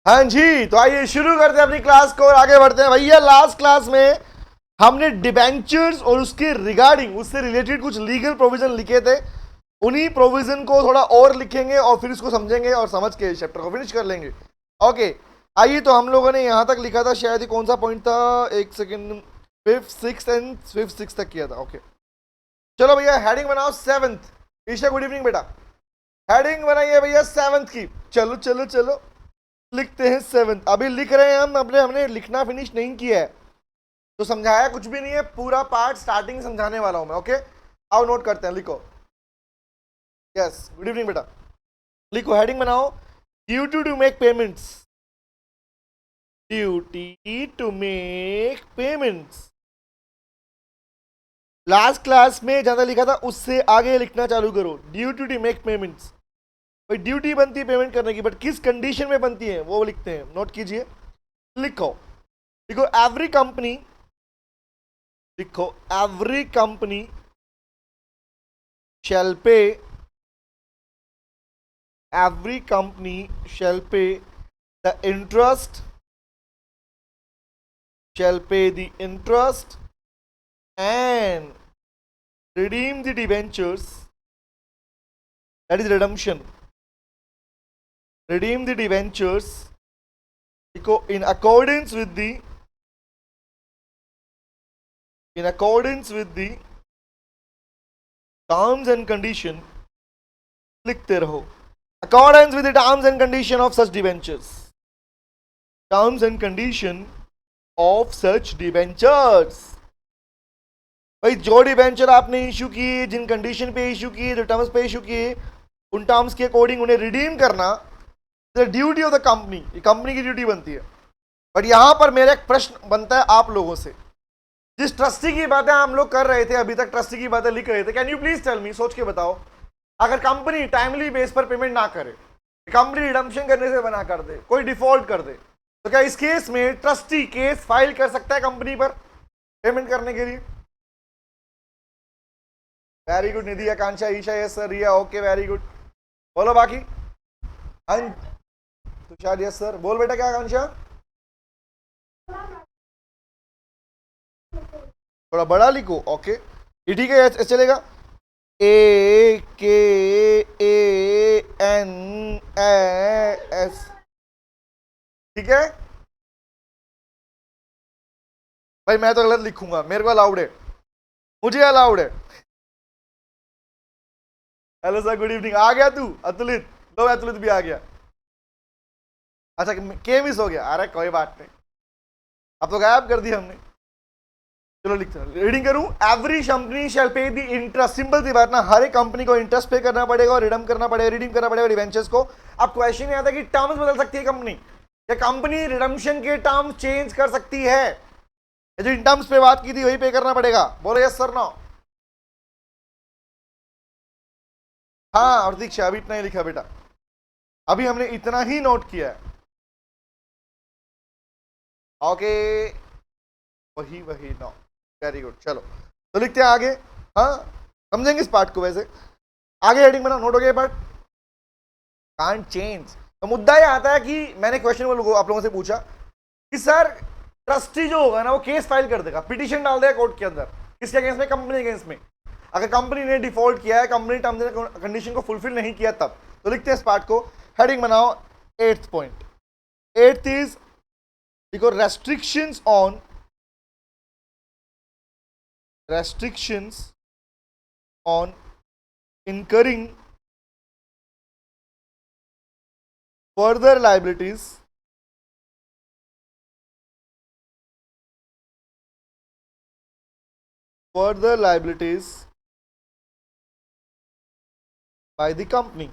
हाँ जी, तो आइए शुरू करते हैं अपनी क्लास को और आगे बढ़ते हैं। भैया लास्ट क्लास में हमने डिबेंचर्स और उसके रिगार्डिंग उससे रिलेटेड कुछ लीगल प्रोविजन लिखे थे। उन्हीं प्रोविजन को थोड़ा और लिखेंगे और फिर इसको समझेंगे और समझ के चैप्टर को फिनिश कर लेंगे। ओके, आइए। तो हम लोगों ने यहाँ तक लिखा था, शायद ही कौन सा पॉइंट था, एक सेकेंड, फिफ्थ सिक्स तक किया था। ओके, चलो भैया हेडिंग बनाओ सेवंथ। ईशा गुड इवनिंग बेटा। हेडिंग बनाइए भैया सेवंथ की। चलो चलो चलो, लिखते हैं सेवंथ। अभी लिख रहे हैं हम, अपने हमने लिखना फिनिश नहीं किया है, तो समझाया कुछ भी नहीं है। पूरा पार्ट स्टार्टिंग समझाने वाला हूं मैं। ओके, आओ नोट करते हैं। लिखो, यस गुड इवनिंग बेटा। लिखो, हेडिंग बनाओ, duty to make payments. Duty to make payments. Last class में ज्यादा लिखा था, उससे आगे लिखना चालू करो। ड्यूटी टू मेक पेमेंट्स, भाई ड्यूटी बनती है पेमेंट करने की, बट किस कंडीशन में बनती है वो लिखते हैं। नोट कीजिए, लिखो। लिखो एवरी कंपनी, लिखो every company shall pay, every company shall pay the interest, shall pay the interest and redeem the debentures, that is redemption, redeem the debentures in accordance with the, in accordance with the terms and condition, लिखते रहो, accordance with the terms and condition of such debentures, terms and condition of such debentures। भाई जो debenture आपने issue किए, जिन condition पे issue किए, जो terms पे इशू किए, उन टर्म्स के अकॉर्डिंग उन्हें रिडीम करना the duty of the company, ये कंपनी की ड्यूटी बनती है। बट यहां पर मेरा एक प्रश्न बनता है आप लोगों से, जिस ट्रस्टी की बातें हम लोग कर रहे थे अभी तक, ट्रस्टी की बातें लिख रहे थे, can you please tell me, सोच के बताओ, अगर कंपनी टाइमली बेस पर पेमेंट ना करे, कंपनी रिडम्पशन करने से मना कर दे, कोई डिफॉल्ट कर दे, तो क्या इस केस में ट्रस्टी केस फाइल कर सकता है कंपनी पर पेमेंट करने के लिए? वेरी गुड निधि, आकांक्षा, ईशा, यस सर, रिया, ओके वेरी गुड। बोलो बाकी। Tushar, yes sir. बोल बेटा, क्या आकांक्षा? थोड़ा बड़ा लिखो। ओके, ये ठीक है, ऐसे चलेगा। ए के ए एन एस, ठीक है भाई। मैं तो गलत लिखूंगा, मेरे को अलाउड है, मुझे अलाउड है। Hello sir, good evening. आ गया तू अतुलित? लो अतुलित भी आ गया। अच्छा, के मिस हो गया, अरे कोई बात नहीं, अब तो गायब कर दिया हमने। चलो लिखते हैं, रीडिंग करूं। एवरी कंपनी शैल पे द इंटरेस्ट, सिंपल सी बात ना, हर एक कंपनी को इंटरेस्ट पे करना पड़ेगा और रिडम करना पड़ेगा, रिडीम करना पड़ेगा डिवेंचर्स को। अब क्वेश्चन ये आता है कि टर्म्स बदल सकती है कंपनी, या कंपनी रिडम्पशन के टर्म चेंज कर सकती है? जो इन टर्म्स पे बात की थी वही पे करना पड़ेगा। बोलो यस सर, नो? हाँ, और दीक्षा अभी इतना ही लिखा बेटा, अभी हमने इतना ही नोट किया है। ओके, वही वही नो, वेरी गुड। चलो तो लिखते हैं आगे। हाँ, समझेंगे इस पार्ट को। वैसे आगे हेडिंग बना, नोट हो गया पार्ट, कांट चेंज। तो मुद्दा ये आता है कि मैंने क्वेश्चन आप लोगों से पूछा कि सर ट्रस्टी जो होगा ना, वो केस फाइल कर देगा, पिटीशन डाल देगा कोर्ट के अंदर, किसके अगेंस्ट में? कंपनी अगेंस्ट में। अगर कंपनी ने डिफॉल्ट किया है, कंपनी टर्म्स एंड कंडीशन को फुलफिल नहीं किया, तब तो लिखते हैं इस पार्ट को। हेडिंग बनाओ एट्थ पॉइंट। एट्थ इज, देखो, restrictions on, restrictions on incurring further liabilities, further liabilities by the company।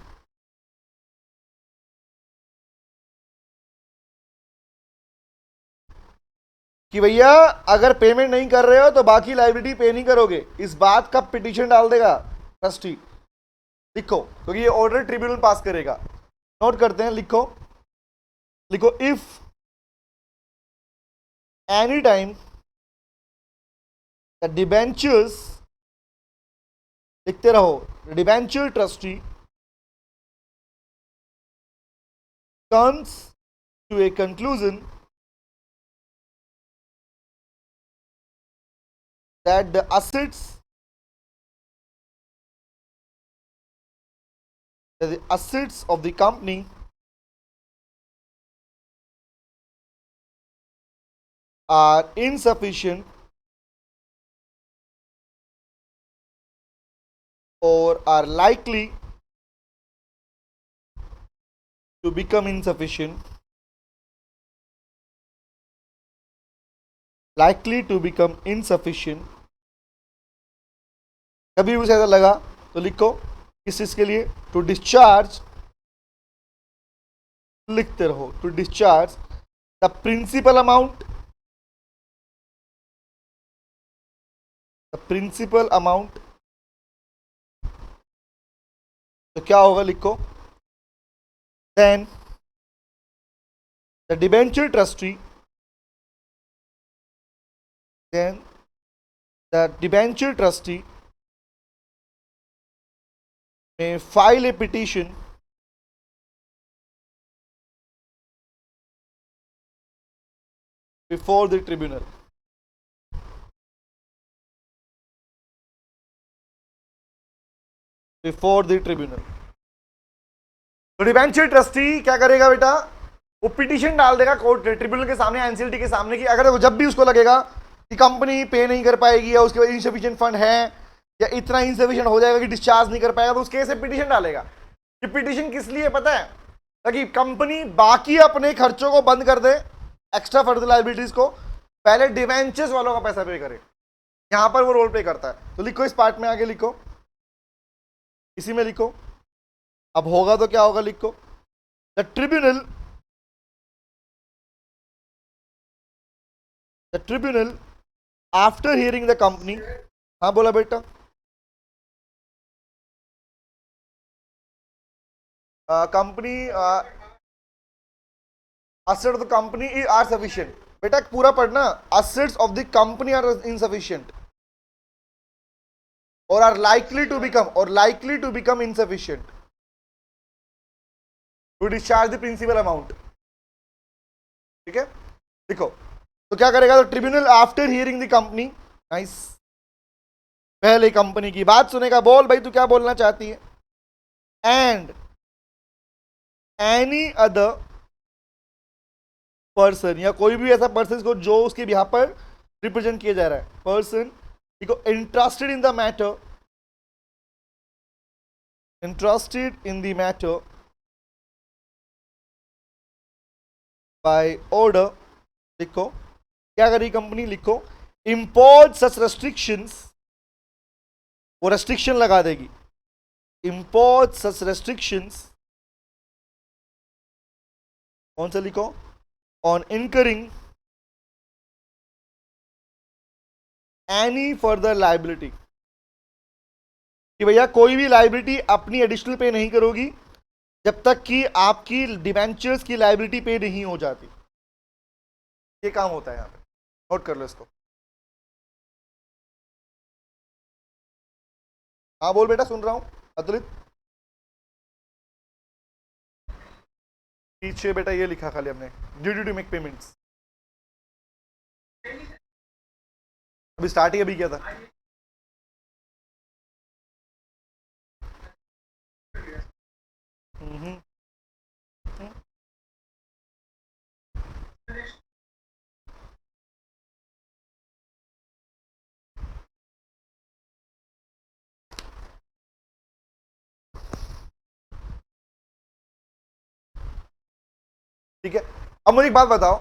कि भैया अगर पेमेंट नहीं कर रहे हो तो बाकी लाइबिलिटी पे नहीं करोगे, इस बात का पिटीशन डाल देगा ट्रस्टी। लिखो, क्योंकि ये ऑर्डर ट्रिब्यूनल पास करेगा। नोट करते हैं, लिखो। लिखो, if any time the debentures, लिखते रहो, debenture trustee comes to a conclusion that the assets of the company are insufficient or are likely to become insufficient, कभी भी ऐसा लगा तो लिखो किस चीज के लिए, टू डिस्चार्ज, लिखते रहो, to discharge the principal amount, तो क्या होगा लिखो, then the debenture trustee, may file a petition before the tribunal. तो डिबेंचर ट्रस्टी क्या करेगा बेटा, वो पिटीशन डाल देगा कोर्ट ट्रिब्यूनल के सामने, एनसीएलटी के सामने, कि अगर वो जब भी उसको लगेगा कि कंपनी पे नहीं कर पाएगी या उसके पास इनसफिशिएंट फंड है या इतना इनसफिशिएंट हो जाएगा कि डिस्चार्ज नहीं कर पाएगा, तो उस केस में पिटीशन डालेगा। कि पिटीशन किस लिए पता है, ताकि कंपनी बाकी अपने खर्चों को बंद कर दे, एक्स्ट्रा फर्दर लायबिलिटीज को, पहले डिवेंचर्स वालों का पैसा पे करे। यहां पर वो रोल प्ले करता है। तो लिखो इस पार्ट में, आगे लिखो, इसी में लिखो। अब होगा तो क्या होगा, लिखो, the tribunal after hearing the company, हाँ बोला बेटा, company assets of the company are sufficient, बेटा पूरा पढ़ना, assets of the company are insufficient or are likely to become insufficient to discharge the principal amount। ठीक है, देखो तो क्या करेगा, तो tribunal after hearing the company, nice, पहले कंपनी की बात सुनेगा। बोल भाई तू क्या बोलना चाहती है। एंड एनी अदर पर्सन, या कोई भी ऐसा पर्सन को जो उसके बिहाफ पर रिप्रेजेंट किया जा रहा है, person interested in the matter, by order, लिखो क्या करेगी कंपनी, लिखो इम्पोज सच रेस्ट्रिक्शंस, वो रेस्ट्रिक्शन लगा देगी, इम्पोज सच रेस्ट्रिक्शंस, कौन सा लिखो, on incurring any further liability, कि भैया कोई भी लाइबिलिटी अपनी एडिशनल पे नहीं करोगी जब तक कि आपकी डिबेंचर्स की लाइबिलिटी पे नहीं हो जाती। ये काम होता है यहां पे, नोट कर लो इसको। हाँ बोल बेटा, सुन रहा हूं अतुलित। पीछे बेटा ये लिखा खाली हमने, ड्यू टू मेक पेमेंट्स, अभी स्टार्ट ही अभी किया था। ठीक है, अब मुझे एक बात बताओ,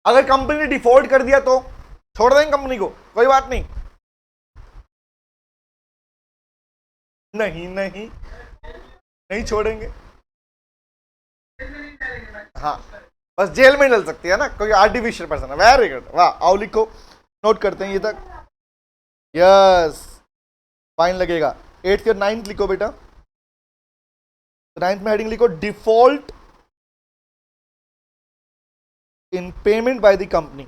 अगर कंपनी ने डिफॉल्ट कर दिया तो छोड़ देंगे कंपनी को, कोई बात नहीं? नहीं नहीं नहीं छोड़ेंगे। हाँ बस जेल में डल सकती है ना, कोई आर्टिफिशियल पर्सन है। वेरी गुड, वाह, आओ लिखो, नोट करते हैं ये तक। यस, फाइन लगेगा। 8th और 9th लिखो बेटा। 9th में हेडिंग लिखो default in payment by the company.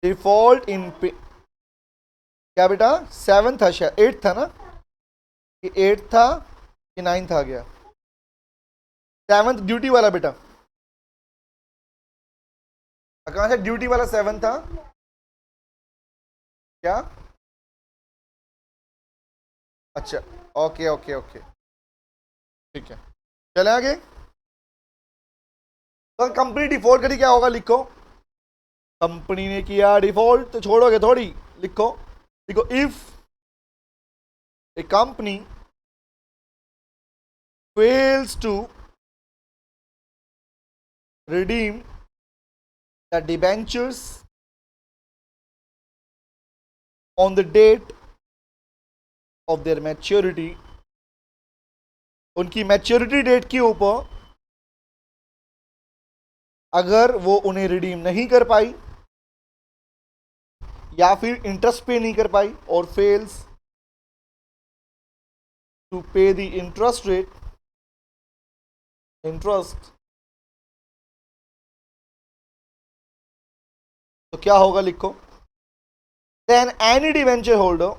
Default in क्या बेटा, 7th था शायद, 8th था ना, 8th था कि 9th आ गया, 7th ड्यूटी वाला बेटा, कहां से ड्यूटी वाला 7 था क्या? अच्छा, ओके ओके ओके, ठीक है, चले आगे। तो कंपनी डिफॉल्ट करी क्या होगा, लिखो। कंपनी ने किया डिफॉल्ट तो छोड़ोगे थोड़ी, लिखो। लिखो if A company fails to redeem the debentures on the date of their maturity, उनकी मैच्योरिटी डेट के ऊपर अगर वो उन्हें रिडीम नहीं कर पाई या फिर इंटरेस्ट पे नहीं कर पाई और fails to pay the interest rate, interest, तो क्या होगा, लिखो। Then any debenture holder,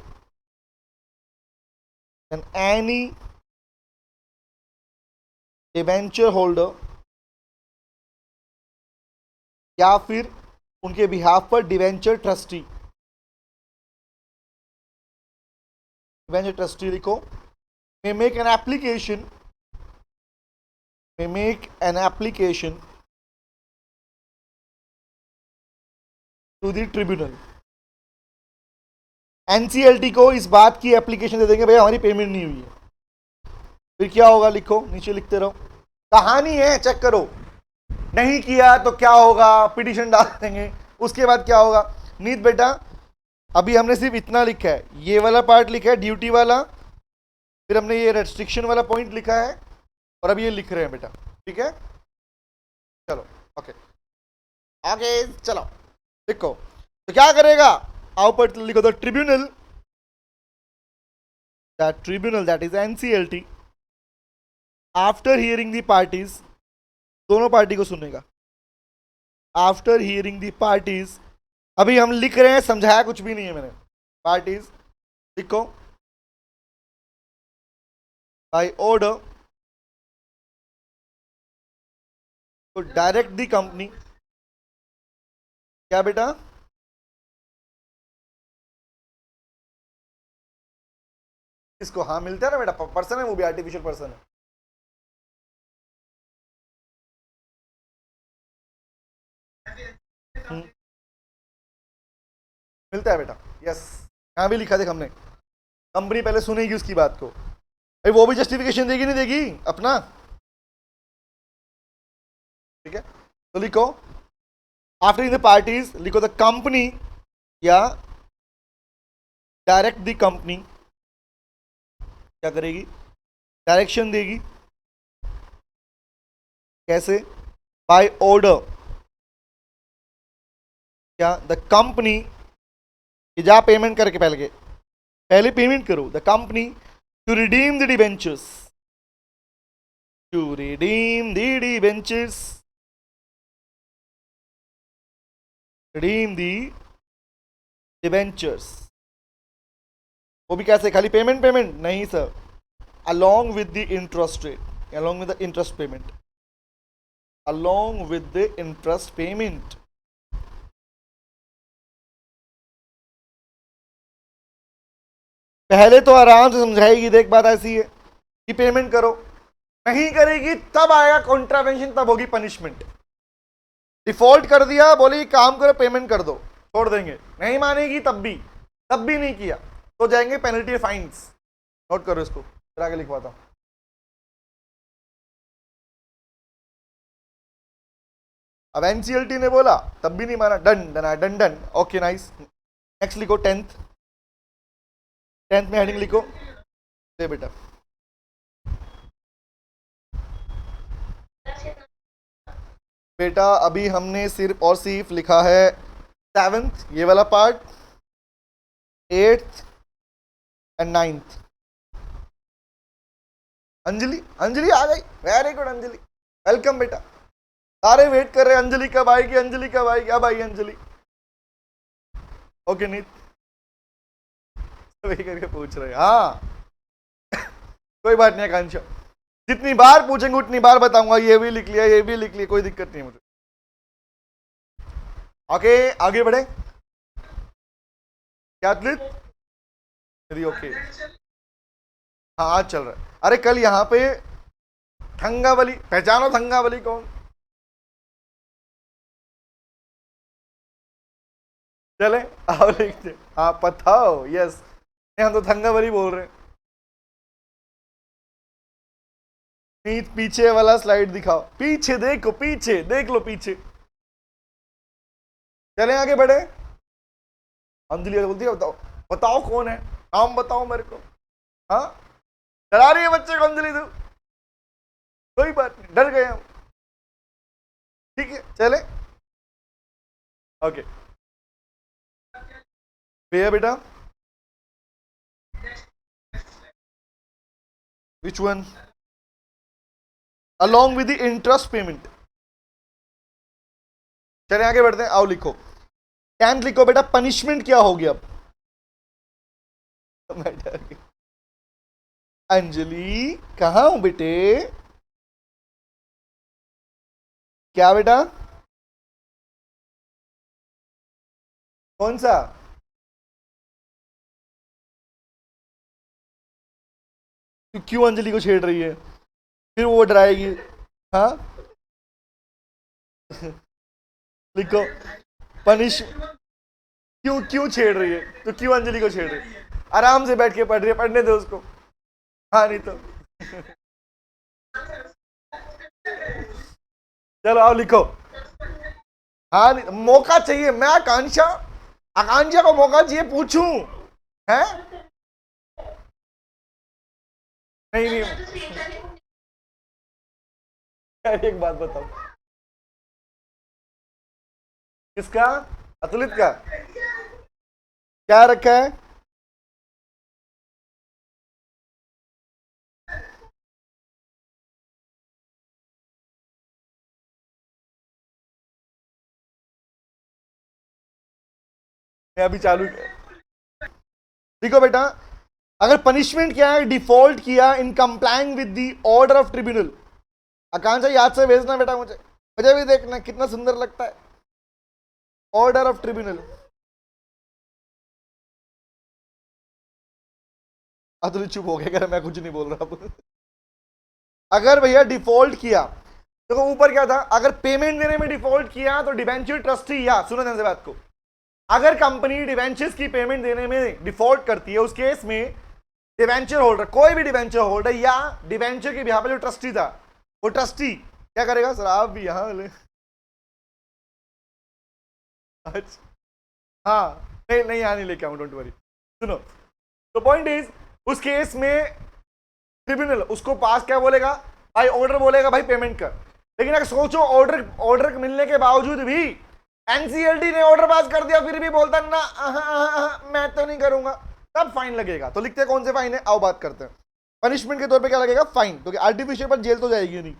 then any debenture holder या फिर उनके बिहाफ पर डिवेंचर ट्रस्टी, डिवेंचर ट्रस्टी लिखो, may make an application, may make an application to the tribunal। NCLT को इस बात की एप्लीकेशन दे देंगे, भाई हमारी पेमेंट नहीं हुई है। फिर क्या होगा, लिखो, नीचे लिखते रहो, कहानी है, चेक करो। नहीं किया तो क्या होगा, पिटीशन डाल देंगे। उसके बाद क्या होगा नीत बेटा, अभी हमने सिर्फ इतना लिखा है, ये वाला पार्ट लिखा है ड्यूटी वाला, फिर हमने ये रेस्ट्रिक्शन वाला पॉइंट लिखा है और अब ये लिख रहे हैं बेटा, ठीक है। चलो ओके आगे चलो, लिखो। तो क्या करेगा, आओ पर लिखो, the tribunal that is NCLT after hearing the parties, दोनों पार्टी को सुनेगा। आफ्टर हियरिंग द पार्टीज, अभी हम लिख रहे हैं, समझाया कुछ भी नहीं है मैंने। पार्टीज लिखो, by order to direct the company, क्या बेटा, इसको हाँ मिलता है ना बेटा, पर्सन है वो भी, आर्टिफिशियल पर्सन है। मिलता है बेटा, यस, यहां भी लिखा देख हमने, कंपनी पहले सुनेगी उसकी बात को, भाई वो भी जस्टिफिकेशन देगी नहीं देगी अपना, ठीक है। तो लिखो, आफ्टर द पार्टीज, लिखो द कंपनी या डायरेक्ट द कंपनी, क्या करेगी, डायरेक्शन देगी, कैसे, बाय ऑर्डर, क्या, द कंपनी, जा पेमेंट करके पहले पेमेंट करो, the company to redeem the debentures, to redeem the debentures, redeem the debentures, वो भी कैसे, खाली पेमेंट नहीं sir, along with the interest rate, along with the interest payment, along with the interest payment। पहले तो आराम से समझाएगी, देख बात ऐसी है कि पेमेंट करो, नहीं करेगी तब आएगा कॉन्ट्रावेंशन, तब होगी पनिशमेंट। डिफॉल्ट कर दिया, बोली काम करो पेमेंट कर दो, छोड़ देंगे, नहीं मानेगी तब भी नहीं किया तो जाएंगे पेनल्टी फाइन्स। नोट करो इसको, फिर आगे लिखवाता हूं। अब एनसीएलटी ने बोला तब भी नहीं माना, डन, ओके नाइस। नेक्स्ट लिखो 10th में हेडिंग लिखो, दे बेटा, बेटा अभी हमने सिर्फ और सिर्फ लिखा है 7th, ये वाला part, 8th and 9th। Anjali आ गई, वेरी गुड अंजलि, वेलकम बेटा। सारे वेट कर रहे हैं अंजलि कब आएगी, अब आई अंजलि। ओके नीत, वही करके पूछ रहे हैं, हाँ कोई बात नहीं आकांक्षा, जितनी बार पूछेंगे उतनी बार बताऊंगा, ये भी लिख लिया, ये भी लिख लिया, कोई दिक्कत नहीं है मुझे। ओके, आगे बढ़े। क्या चलिए, ओके। हाँ, आज चल रहा है। अरे कल यहाँ पे थंगावली, पहचानो थंगावली कौन? चले आओ लिखते। हाँ, पताओ, यस। हम तो थंगावली बोल रहे हैं। पीछे वाला स्लाइड दिखाओ, पीछे देखो, पीछे देख लो, पीछे। चले आगे बढ़े। अंजलि बोलती है बताओ, बताओ कौन है, नाम बताओ मेरे को। हाँ, डरा रही है बच्चे को अंजलि तू। कोई बात नहीं, डर गए हम। ठीक है, चले। ओके भैया बेटा, which one? along with the interest payment। चलिए आगे बढ़ते हैं, आओ लिखो। 10th लिखो बेटा, पनिशमेंट क्या होगी अब? अंजलि कहां हूं बेटे? क्या बेटा? कौन सा? क्यों अंजलि को छेड़ रही है? फिर वो डराएगी। हाँ लिखो, पनिश। क्यों क्यों छेड़ रही है? तो क्यों अंजलि को छेड़ रही है? आराम से बैठ के पढ़ रही है, पढ़ने दो उसको। हाँ नहीं तो। चलो आओ लिखो। हाँ मौका चाहिए, मैं आकांक्षा, आकांक्षा को मौका चाहिए, पूछूं है? नहीं नहीं, एक बात बताओ, किसका? अतुलित का? क्या रखा है? मैं अभी चालू। देखो बेटा, अगर पनिशमेंट क्या है, डिफॉल्ट किया in complying with the order of tribunal. Akanksha याद से भेजना बेटा, मुझे मुझे भी देखना कितना सुंदर लगता है, ऑर्डर ऑफ ट्रिब्यूनल। अतुल चुप हो गया, मैं कुछ नहीं बोल रहा अब। अगर भैया डिफॉल्ट किया, देखो ऊपर क्या था, अगर पेमेंट देने में डिफॉल्ट किया तो डिवेंचर ट्रस्टी, या सुनो ध्यान से बात को, अगर कंपनी डिवेंचर्स की पेमेंट देने में डिफॉल्ट करती है, उस केस में डिवेंचर होल्डर, कोई भी डिवेंचर होल्डर या डिवेंचर के बिहाफ पे जो ट्रस्टी था, वो ट्रस्टी क्या करेगा? सर आप भी यहां ले। अच्छा हाँ, नहीं नहीं, यहाँ नहीं लेके आऊँ, डोंट वरी। सुनो, तो पॉइंट इज, उस केस में ट्रिब्यूनल उसको पास क्या बोलेगा? भाई ऑर्डर बोलेगा, भाई पेमेंट कर। लेकिन अगर सोचो, ऑर्डर ऑर्डर मिलने के बावजूद भी एनसीएलटी ने ऑर्डर पास कर दिया, फिर भी बोलता ना मैं तो नहीं करूंगा, तब फाइन लगेगा। तो लिखते हैं कौन से फाइन है, आओ बात करते हैं। पनिशमेंट के तौर पे क्या लगेगा? फाइन, क्योंकि आर्टिफिशियल पर जेल तो जाएगी नहीं।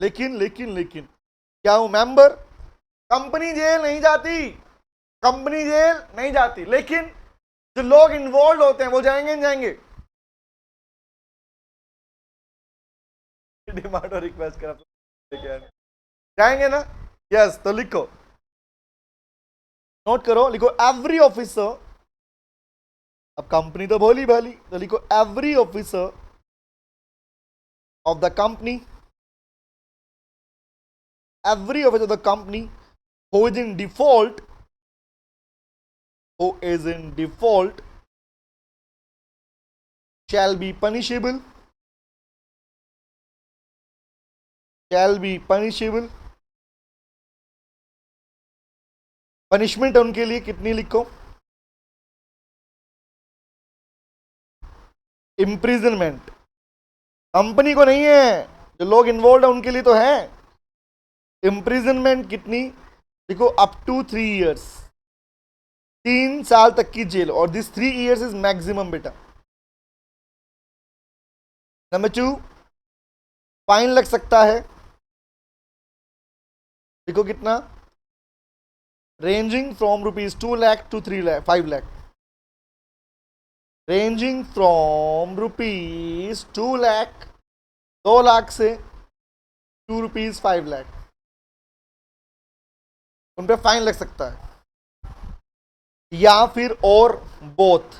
लेकिन लेकिन लेकिन क्या हूं मेंबर, कंपनी जेल नहीं जाती, कंपनी जेल नहीं जाती, लेकिन जो लोग इन्वॉल्व होते हैं वो जाएंगे नहीं जाएंगे? डिमांड और रिक्वेस्ट कर जाएंगे ना? यस, तो लिखो, नोट करो, लिखो एवरी ऑफिसर, अब कंपनी तो भोली भाली, तो लिखो every officer of the company, every officer of the company who is in default, who is in default shall be punishable, shall be punishable। Punishment उनके लिए कितनी लिखो? इम्प्रिजनमेंट, कंपनी को नहीं है, जो लोग इन्वॉल्व है उनके लिए तो है। इम्प्रिजनमेंट कितनी लिखो? अप टू 3 years, 3 साल तक की जेल, और दिस 3 years इज मैक्सिमम बेटा। नंबर 2, फाइन लग सकता है, देखो कितना, ranging from ₹2 lakh to 3 lakh 5 lakh, ranging from ₹2 lakh 2 lakh से 2 रुपीज 5 लाख, उन पे फाइन लग सकता है, या फिर और बोथ,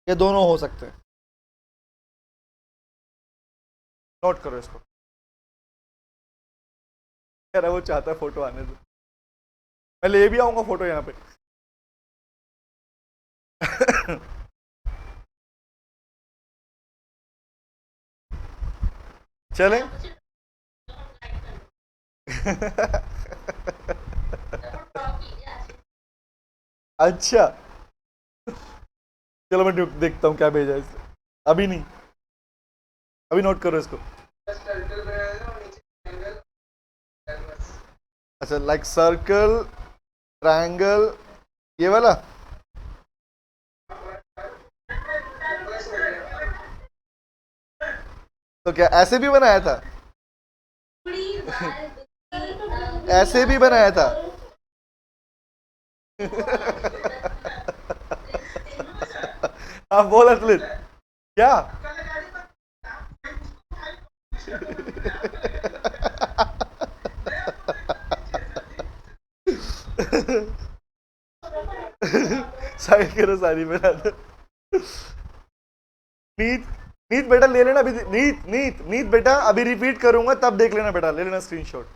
ये दोनों हो सकते हैं। नोट करो इसको। कह रहा वो चाहता है फोटो आने दो, मैं ले भी आऊंगा फोटो यहाँ पे। चलें। अच्छा चलो मैं देखता हूँ क्या भेजा है इसने। अभी नहीं, अभी नोट करो इसको। अच्छा, लाइक सर्कल, ट्रायंगल, ये वाला। तो क्या ऐसे भी बनाया था? ऐसे भी बनाया था? हाँ बोल असलित क्या? साइड करो, सारी बना दो। नीत, नीत बेटा ले लेना अभी। नीत नीत नीत बेटा अभी रिपीट करूंगा तब देख लेना बेटा, ले लेना स्क्रीनशॉट।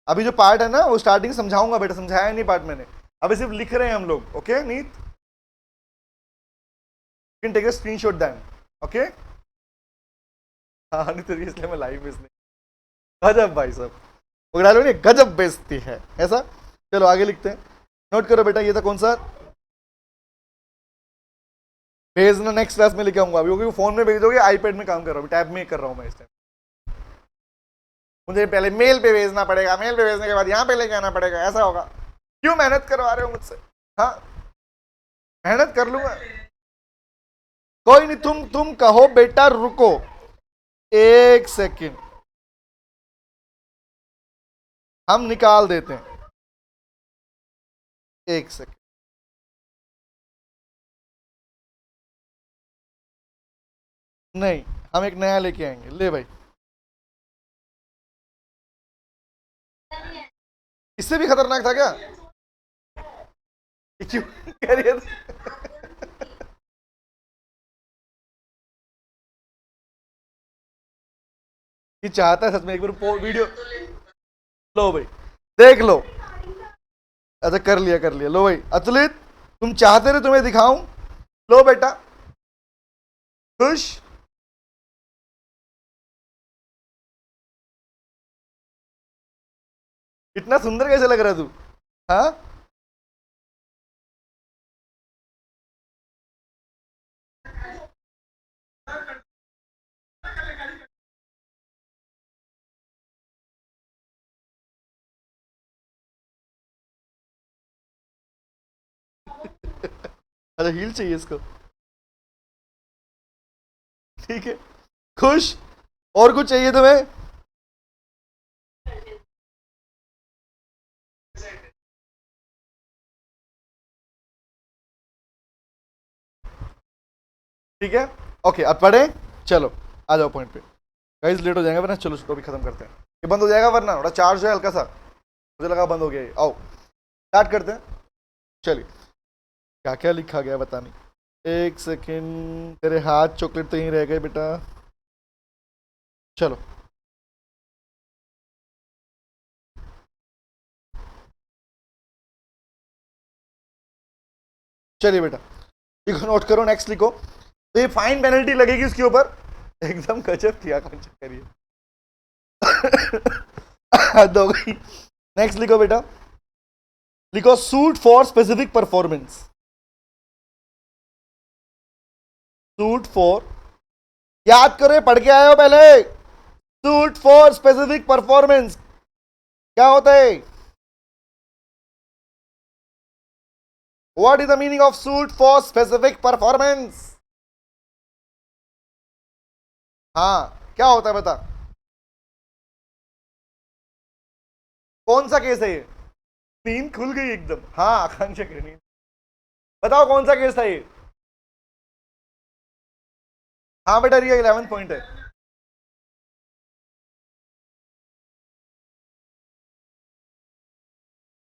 अभी जो पार्ट है ना वो स्टार्टिंग समझाऊंगा बेटा, समझाया नहीं पार्ट मैंने, अभी सिर्फ लिख रहे हैं हम लोग। Okay Neet, can take a screenshot then. Okay हाँ नहीं तो इसलिए मैं लाइव में इसलिए। गजब भाई साहब, वो डालो नहीं, गजब बेइज्जती है ऐसा। चलो आगे लिखते हैं। नोट करो बेटा, ये था कौन सा? भेजना नेक्स्ट क्लास में लेके आऊंगा, अभी क्योंकि फोन में भेजोगे, आईपैड में काम कर रहा हूँ, टैब में कर रहा हूँ मैं इस टाइम। मुझे पहले मेल पे भेजना पड़ेगा, मेल पे भेजने के बाद यहाँ पे लेके आना पड़ेगा, ऐसा होगा। क्यों मेहनत करवा रहे हो मुझसे? हाँ मेहनत कर लूंगा, कोई नहीं। तुम कहो बेटा रुको 1 सेकंड, हम निकाल देते हैं। 1 सेकंड, नहीं हम एक नया लेके आएंगे। ले भाई, इससे भी खतरनाक था क्या? क्यों कह रही है? ये चाहता है सच में एक बार वीडियो। लो भाई देख लो। अच्छा कर लिया कर लिया। लो भाई अतुलित, तुम चाहते रहे तुम्हें दिखाऊं, लो बेटा। खुश? इतना सुंदर कैसे लग रहा है तू? हाँ अच्छा हील चाहिए इसको, ठीक है। खुश? और कुछ चाहिए तुम्हें? ठीक है ओके, अब पढ़े। चलो आ जाओ पॉइंट पे। गाइस लेट हो जाएंगे वरना, चलो इसको भी खत्म करते हैं। ये बंद हो जाएगा वरना, थोड़ा चार्ज है हल्का सा, मुझे लगा बंद हो गया ये। आओ स्टार्ट करते हैं। चलिए क्या क्या लिखा गया बता नहीं। 1 सेकेंड, तेरे हाथ चॉकलेट तो यहीं रह गए बेटा। चलो चलिए बेटा, लिखो, नोट करो, नेक्स्ट लिखो। तो ये फाइन पेनल्टी लगेगी उसके ऊपर। एकदम गजब किया, कौन चेक करिए। दो गई। नेक्स्ट लिखो बेटा, लिखो suit for specific performance. Suit for, याद करो पढ़ के आए हो पहले। सूट फॉर स्पेसिफिक परफॉर्मेंस क्या होता है? What is the meaning of suit for specific performance? हाँ क्या होता है बता। कौन सा केस है ये? नींद खुल गई एकदम। हाँ आकांक्षा की नींद। बताओ कौन सा केस था ये? हाँ बेटा, ये 11 पॉइंट है।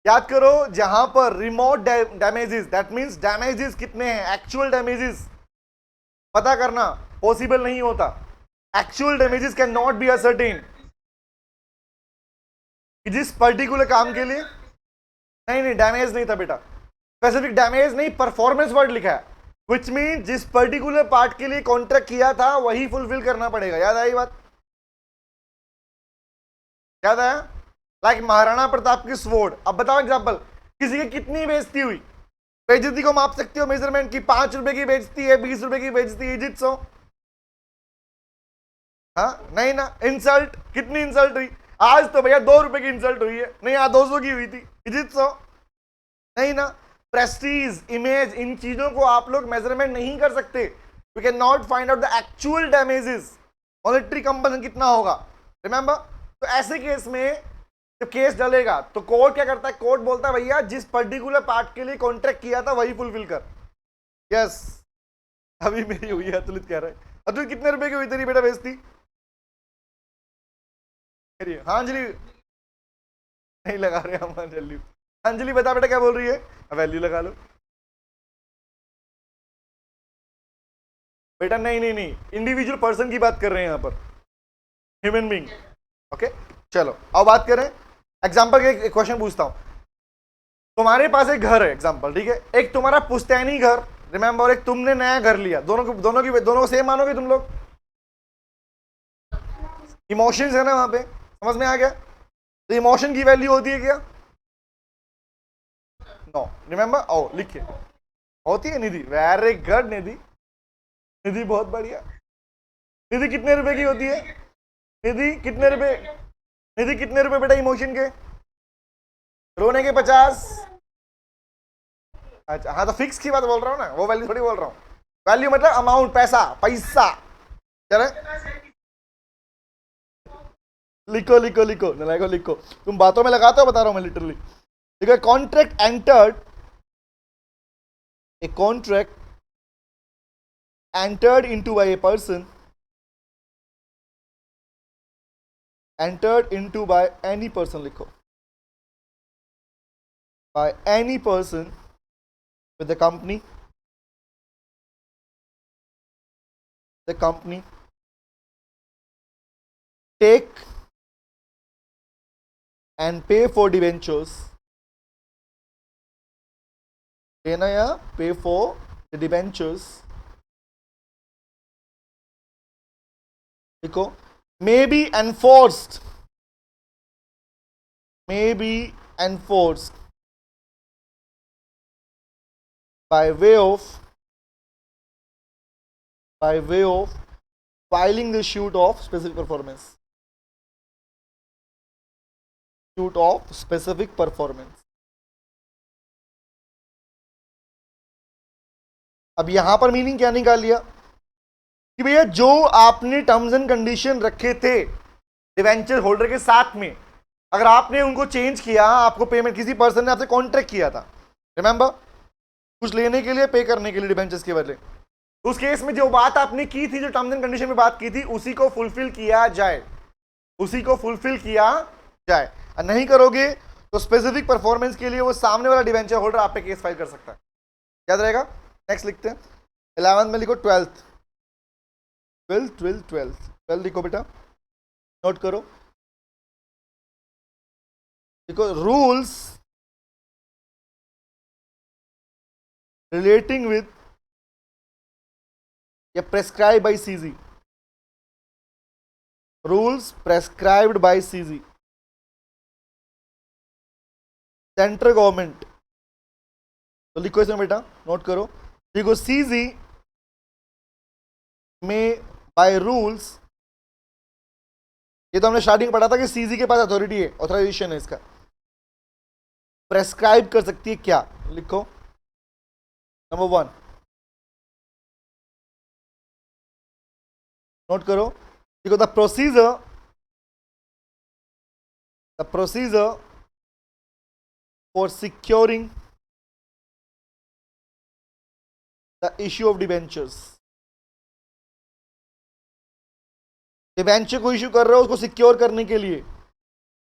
याद करो, जहां पर remote damages, that means damages कितने हैं, एक्चुअल डैमेजेस पता करना पॉसिबल नहीं होता। Actual damages can not be ascertain कि जिस पर्टिकुलर काम के लिए, नहीं नहीं डैमेज नहीं था बेटा, स्पेसिफिक डैमेज नहीं, परफॉर्मेंस वर्ड लिखा है, विच मीन जिस पर्टिकुलर पार्ट के लिए कॉन्ट्रैक्ट किया था वही फुलफिल करना पड़ेगा। याद आई बात? याद आया? लाइक महाराणा प्रताप की स्वॉर्ड। अब बताओ एग्जांपल, किसी की कितनी बेइज्जती हुई? बेइज्जती को माप सकते हो मेजरमेंट की, 5 रुपए की बेइज्जती है, 20 रुपए की बेइज्जती है, इज इट सो? हाँ नहीं ना। इंसल्ट, कितनी इंसल्ट हुई? आज तो भैया 2 रुपए की इंसल्ट हुई है, नहीं आज 200 की हुई थी, इज इट सो? नहीं ना। प्रेस्टीज, इमेज, इन चीजों को आप लोग मेजरमेंट नहीं कर सकते। We can not find out the actual damages, monetary compensation कितना होगा, रिमेंबर? तो ऐसे केस में जब केस डलेगा तो कोर्ट क्या करता है? कोर्ट बोलता है भैया जिस पर्टिकुलर पार्ट के लिए कॉन्ट्रैक्ट किया था वही फुलफिल कर। यस, अभी मेरी हुई है, अतुलित कह रहा है। अतुलित कितने रुपए की हुई तेरी बेटा बेइज्जती? हाँ अंजलि, नहीं लगा रहे हम अंजलि। अंजलि बता बेटा क्या बोल रही है? वैल्यू लगा लो बेटा। नहीं नहीं नहीं, इंडिविजुअल पर्सन की बात कर रहे हैं यहाँ पर, ह्यूमन बीइंग। ओके चलो अब बात करें एग्जांपल के। एक क्वेश्चन पूछता हूं, तुम्हारे पास एक घर है एग्जांपल, ठीक है, एक तुम्हारा पुश्तैनी घर, रिमेंबर, एक तुमने नया घर लिया, दोनों को सेम मानोगे तुम लोग? इमोशंस है ना वहां पे, समझ में आ गया? तो इमोशन की वैल्यू होती है क्या? नो, रिमेंबर, ओ लिखिए, होती है निधि, वेरी गुड निधि, निधि बहुत बढ़िया। निधि कितने रुपए की होती है? निधि कितने रुपए, निधि कितने रुपए बेटा इमोशन के? रोने के 50। अच्छा हाँ, तो फिक्स की बात बोल रहा हूँ ना, वो वैल्यू थोड़ी बोल रहा हूँ। वैल्यू मतलब अमाउंट, पैसा, पैसा। चले लिखो लिखो लिखो, नलायको लिखो, तुम बातों में लगाते हो, बता रहा हूं मैं लिटरली। देखो, contract entered, a contract entered into by a person, entered into by any person, लिखो, by any person with the company take and pay for debentures, देना या pay for the debentures, देखो, may be enforced by way of filing the suit of specific performance, अब यहां पर meaning क्या निकाल लिया कि भैया जो आपने टर्म्स एंड कंडीशन रखे थे डिवेंचर होल्डर के साथ में, अगर आपने उनको चेंज किया, आपको पेमेंट, किसी पर्सन ने आपसे कॉन्ट्रैक्ट किया था, रिमेंबर, कुछ लेने के लिए, पे करने के लिए डिवेंचर्स के बदले, उस केस में जो बात आपने की थी, जो टर्म्स एंड कंडीशन में बात की थी, उसी को फुलफिल किया जाए, और नहीं करोगे तो स्पेसिफिक परफॉर्मेंस के लिए वो सामने वाला डिवेंचर होल्डर आप पे केस फाइल कर सकता है। याद रहेगा? नेक्स्ट लिखते हैं, 11th में लिखो 12th लिखो बेटा, नोट करो, देखो, रूल्स रिलेटिंग विद या prescribe bye CG, rules prescribed bye CG, central government, तो लिखो इसमें बेटा, नोट करो, देखो, सीजी में बाय रूल्स, ये तो हमने स्टार्टिंग पढ़ा था कि सीजी के पास अथॉरिटी है, ऑथराइजेशन है इसका, प्रेस्क्राइब कर सकती है क्या, लिखो, नंबर 1, नोट करो, देखो, the procedure for securing the issue of debentures, debenture को इश्यू कर रहे हो, उसको सिक्योर करने के लिए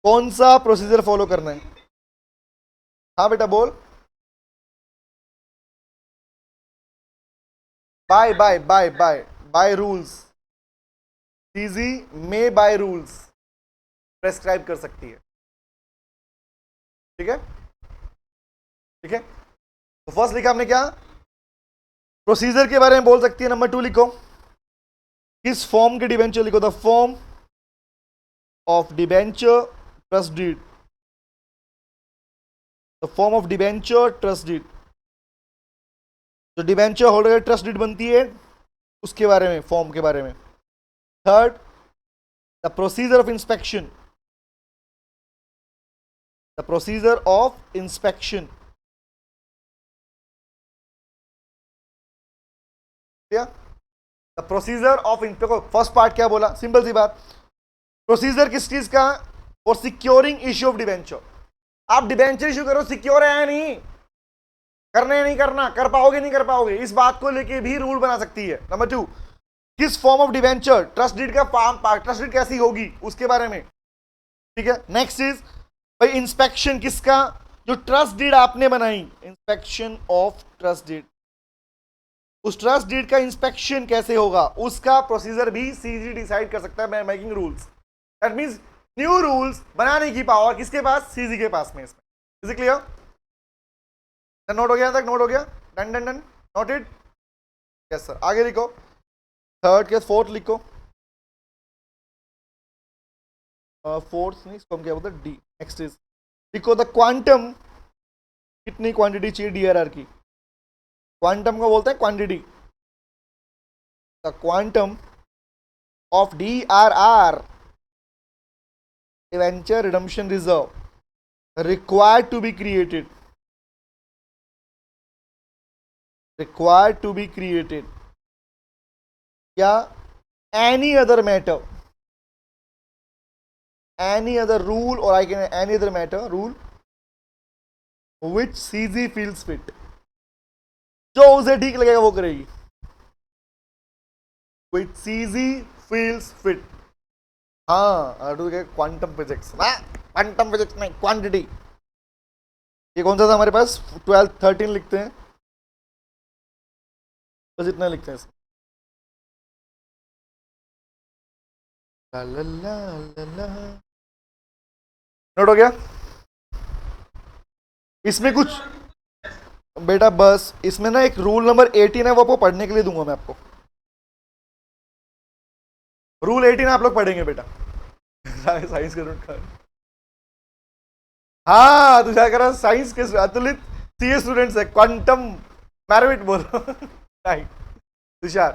कौन सा प्रोसीजर फॉलो करना है? हाँ बेटा बोल। बाय रूल्स, सीजी में बाय रूल्स प्रेस्क्राइब कर सकती है। ठीक है, ठीक है। तो फर्स्ट लिखा हमने क्या, प्रोसीजर के बारे में बोल सकती है। नंबर 2 लिखो, किस फॉर्म के डिबेंचर लिखो, the form of debenture trust deed, the form of debenture trust deed, जो डिबेंचर होल्डर ट्रस्ट डीड बनती है उसके बारे में, फॉर्म के बारे में। Third, the procedure of inspection, the procedure of inspection. The procedure of first part क्या बोला, सिंपल सी बात, प्रोसीजर किस चीज का, और सिक्योरिंग इश्यू ऑफ डिबेंचर। आप डिबेंचर इश्यू करो, सिक्योर है या नहीं, करना है नहीं करना, कर पाओगे नहीं कर पाओगे, इस बात को लेके भी रूल बना सकती है। नंबर 2, किस form of debenture trust deed का फॉर्म, ट्रस्ट डीड कैसी होगी उसके बारे में। ठीक है, नेक्स्ट इज भाई इंस्पेक्शन किसका, जो ट्रस्ट डीड आपने बनाई, इंस्पेक्शन ऑफ ट्रस्ट डीड, उस ट्रस्ट डीड का इंस्पेक्शन कैसे होगा उसका प्रोसीजर भी सीजी डिसाइड कर सकता है by making rules. That means new rules बनाने की पावर किसके पास, सीजी के पास में। इसमें इज इट क्लियर, नोट हो गया तक, नोट हो गया, done done done, noted, yes sir. आगे लिखो, थर्ड के फोर्थ लिखो, फोर्थ नहीं, इसको हम क्या बोलते हैं, डी। नेक्स्ट इज लिखो द क्वांटम, कितनी क्वांटिटी चाहिए डीआरआर की, क्वांटम को बोलते हैं quantity, the quantum of DRR debenture redemption reserve required to be created, required to be created, या any other matter, any other rule, or I can any other matter rule which CG feels fit, जो उसे ठीक लगेगा वो करेगी, which CG feels fit। हाँ, quantum physics ना, quantum physics नहीं, क्वांटिटी। ये कौन सा था हमारे पास, 12 13 लिखते हैं, बस इतना लिखते हैं। नोट हो गया। इसमें कुछ बेटा, बस इसमें ना एक रूल नंबर 18 है, वो आपको पढ़ने के लिए दूंगा मैं आपको। रूल 18 आप लोग पढ़ेंगे बेटा, साइंस के हाँ तुझा करा साइंस के अतुलित सीए स्टूडेंट्स है, क्वांटम मैरविट बोलो राइट तुषार।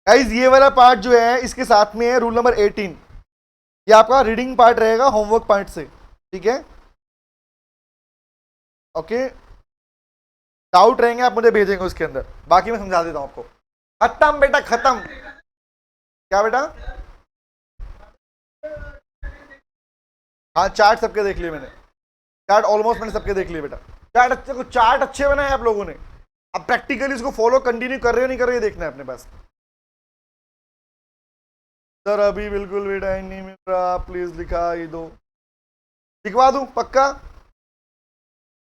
गाइस ये वाला पार्ट जो है इसके साथ में है रूल नंबर 18, ये आपका रीडिंग पार्ट रहेगा होमवर्क पार्ट से। ठीक है, ओके, डाउट रहेंगे आप मुझे भेजेंगे उसके अंदर, बाकी मैं समझा देता हूं आपको। खत्म बेटा खत्म, क्या बेटा, हाँ चार्ट सबके देख लिए मैंने, चार्ट ऑलमोस्ट मैंने सबके देख लिए बेटा। चार्ट अच्छे बनाए आप लोगों ने, अब प्रैक्टिकली इसको फॉलो कंटिन्यू कर रहे हो नहीं कर रहे हो देखना है अपने पास। सर अभी बिल्कुल भी टाइम नहीं मिल रहा, प्लीज लिखा ही दो, लिखवा दूं पक्का,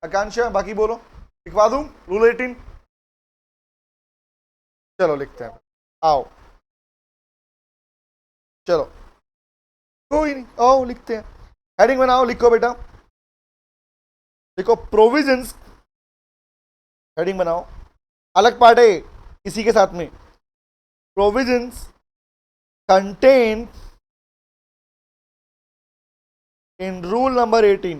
आकांक्षा बाकी बोलो, लिखवा दूं रूल 18, चलो लिखते हैं, आओ चलो कोई नहीं, आओ लिखते हैं, हेडिंग बनाओ, लिखो बेटा, लिखो प्रोविजंस, हेडिंग बनाओ, अलग पार्ट है इसी के साथ में, provisions contained in rule number 18,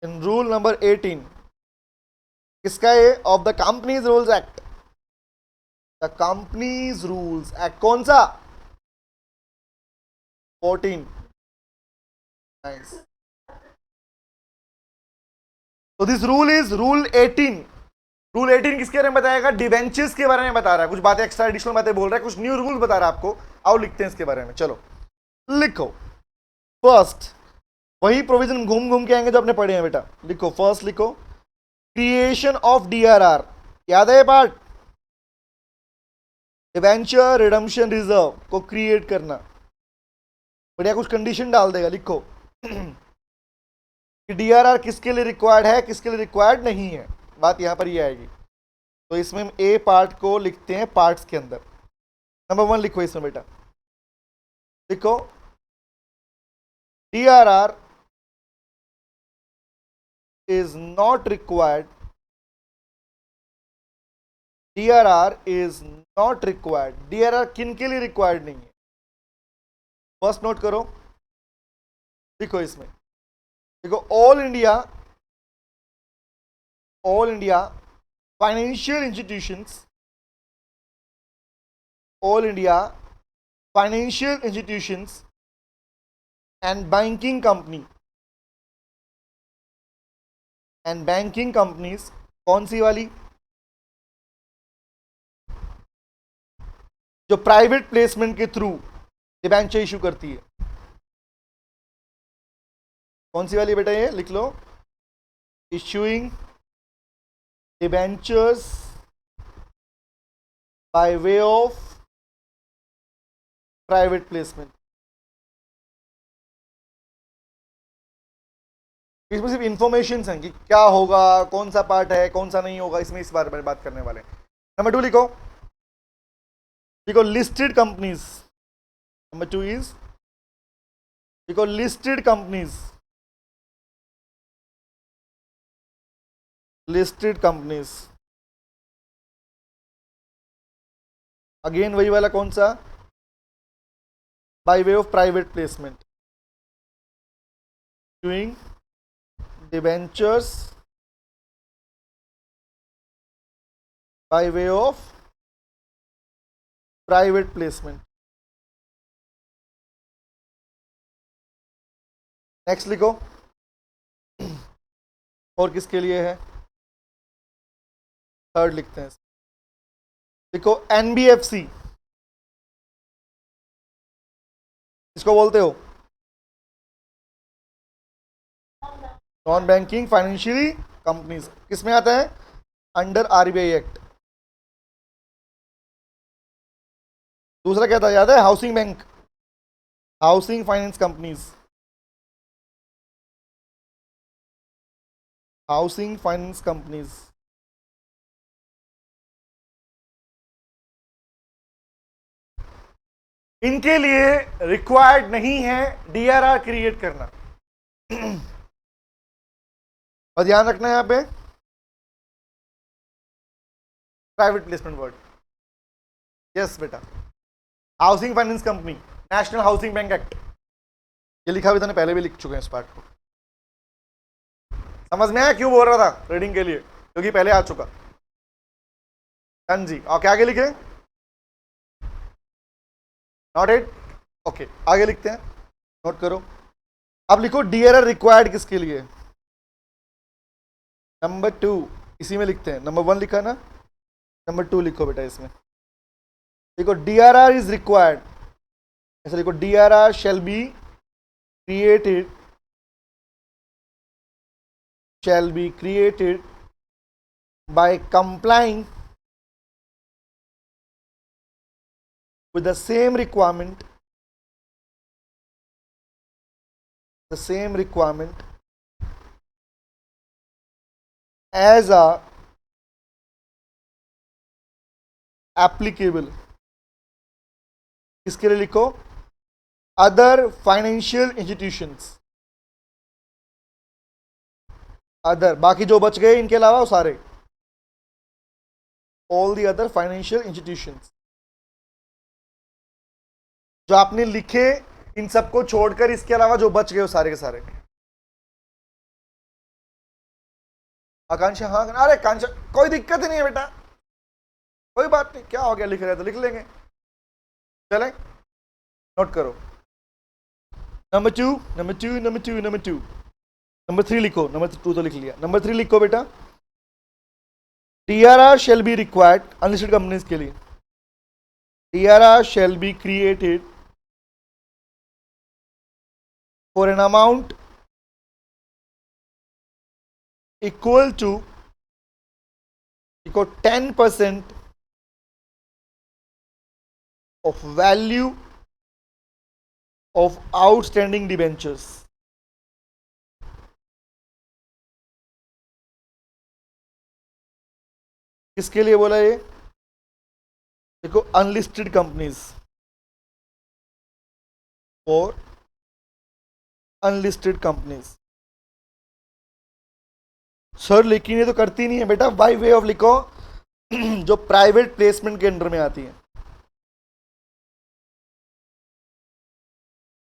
in rule number 18 किसका है, of the companies rules act, the companies rules act कौन सा, 14, नाइस। तो this rule is rule 18, rule 18 किसके बारे में बताएगा, डिवेंचर्स के बारे में बता रहा है, कुछ बातें एक्स्ट्रा एडिशनल बातें बोल रहा है, कुछ न्यू रूल बता रहा है आपको। आओ लिखते हैं इसके बारे में, चलो लिखो। फर्स्ट वही प्रोविजन घूम घूम के आएंगे जो आपने पढ़े हैं बेटा, लिखो फर्स्ट, लिखो क्रिएशन ऑफ डीआरआर, याद है ये पार्ट, डिवेंचर रिडम्पशन रिजर्व को क्रिएट करना, बढ़िया कुछ कंडीशन डाल देगा, लिखो कि डीआरआर किसके लिए रिक्वायर्ड है, किसके लिए रिक्वायर्ड नहीं है, बात यहां पर ये आएगी। तो इसमें हम ए पार्ट को लिखते हैं पार्ट्स के अंदर। नंबर 1 लिखो इसमें बेटा, लिखो DRR is not required, DRR is not required. DRR किन के लिए रिक्वायर्ड नहीं है, फर्स्ट नोट करो, लिखो इसमें, देखो all India financial institutions, all India financial institutions and banking companies, कौन सी वाली, जो प्राइवेट प्लेसमेंट के थ्रू डिबेंचर इशू करती है, कौन सी वाली बेटा, ये लिख लो, issuing debentures by way of private placement. इसमें सिर्फ इंफॉर्मेशन हैं कि क्या होगा, कौन सा पार्ट है, कौन सा नहीं होगा, इसमें इस बारे में बात करने वाले। नंबर 2 लिखो, listed companies, number 2 is listed companies, listed companies, again वही वाला कौन सा, bye way of private placement, doing debentures by way of private placement. Next लिखो, और किसके लिए है, थर्ड लिखते हैं, लिखो एनबीएफसी, इसको बोलते हो नॉन बैंकिंग फाइनेंशियली कंपनीज, किसमें आता है, अंडर आरबीआई एक्ट। दूसरा क्या था याद है, housing bank, housing finance companies, housing finance companies. इनके लिए रिक्वायर्ड नहीं है डीआरआर क्रिएट करना। और ध्यान रखना है यहां पे प्राइवेट प्लेसमेंट वर्ड, यस बेटा, housing finance company, national housing bank act, ये लिखा भी था, पहले भी लिख चुके हैं इस पार्ट को। समझ में आया क्यों बोल रहा था रीडिंग के लिए, क्योंकि पहले आ चुका। डन जी, और क्या आगे लिखे, नॉट इट, ओके आगे लिखते हैं, नोट करो। अब लिखो डीआरआर रिक्वायर्ड किसके लिए, नंबर 2, इसी में लिखते हैं, नंबर 1 लिखा ना, नंबर 2 लिखो बेटा इसमें, देखो डीआरआर इज रिक्वायर्ड, ऐसा लिखो, DRR shall be created by complying with the same requirement as a applicable, इसके लिए लिखो अदर फाइनेंशियल इंस्टीट्यूशंस, अदर, बाकी जो बच गए इनके अलावा वो सारे, all the other financial institutions, जो आपने लिखे इन सबको छोड़कर इसके अलावा जो बच गए वो सारे के सारे। आकांक्षा, हाँ, अरे कांक्षा कोई दिक्कत ही नहीं है बेटा, कोई बात नहीं, क्या हो गया, लिख रहे तो लिख लेंगे, चलें, नोट करो, number 2, number 2, number 2, number 2, number 3 लिखो, नंबर 2 तो लिख लिया, नंबर 3 लिखो बेटा, DRR shall be required, unlisted companies के लिए, DRR shall be created for an amount equal to 10% of value of outstanding debentures, किसके लिए बोला ये? देखो अनलिस्टेड कंपनीज, और अनलिस्टेड कंपनीज। सर लेकिन ये तो करती नहीं है बेटा, बाय वे ऑफ लिखो जो प्राइवेट प्लेसमेंट के अंडर में आती है।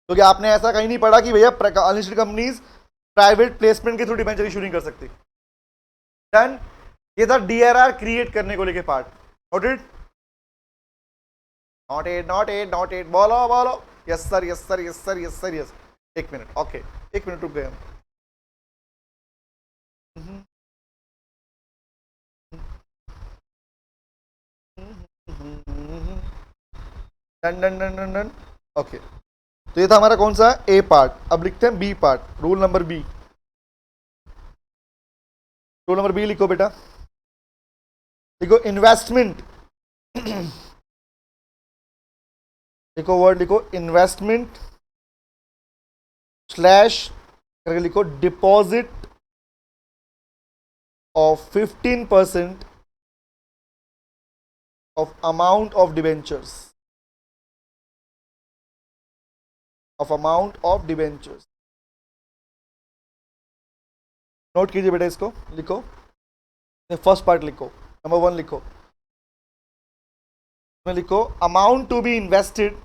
क्योंकि आपने ऐसा कहीं नहीं पढ़ा कि भैया अनलिस्टेड कंपनीज प्राइवेट प्लेसमेंट के थ्रू डिबेंचर इशू नहीं कर सकती। डन। ये था डीआरआर क्रिएट करने को लेके पार्ट। नोटेड? नॉट एट बोलो बोलो। Yes sir yes sir yes sir yes sir yes. एक मिनट, ओके एक मिनट रुक गए हम। Done done done done done. Okay, तो ये था हमारा कौन सा? A part. अब लिखते हैं B part, rule number B. Rule number B लिखो बेटा। लिखो इन्वेस्टमेंट लिखो वर्ड, लिखो इन्वेस्टमेंट स्लैश करके लिखो deposit of 15% of amount of debentures, of amount of debentures. Note कीजिए बेटा इसको, लिखो फर्स्ट पार्ट लिखो, नंबर 1 लिखो। लिखो amount to be invested,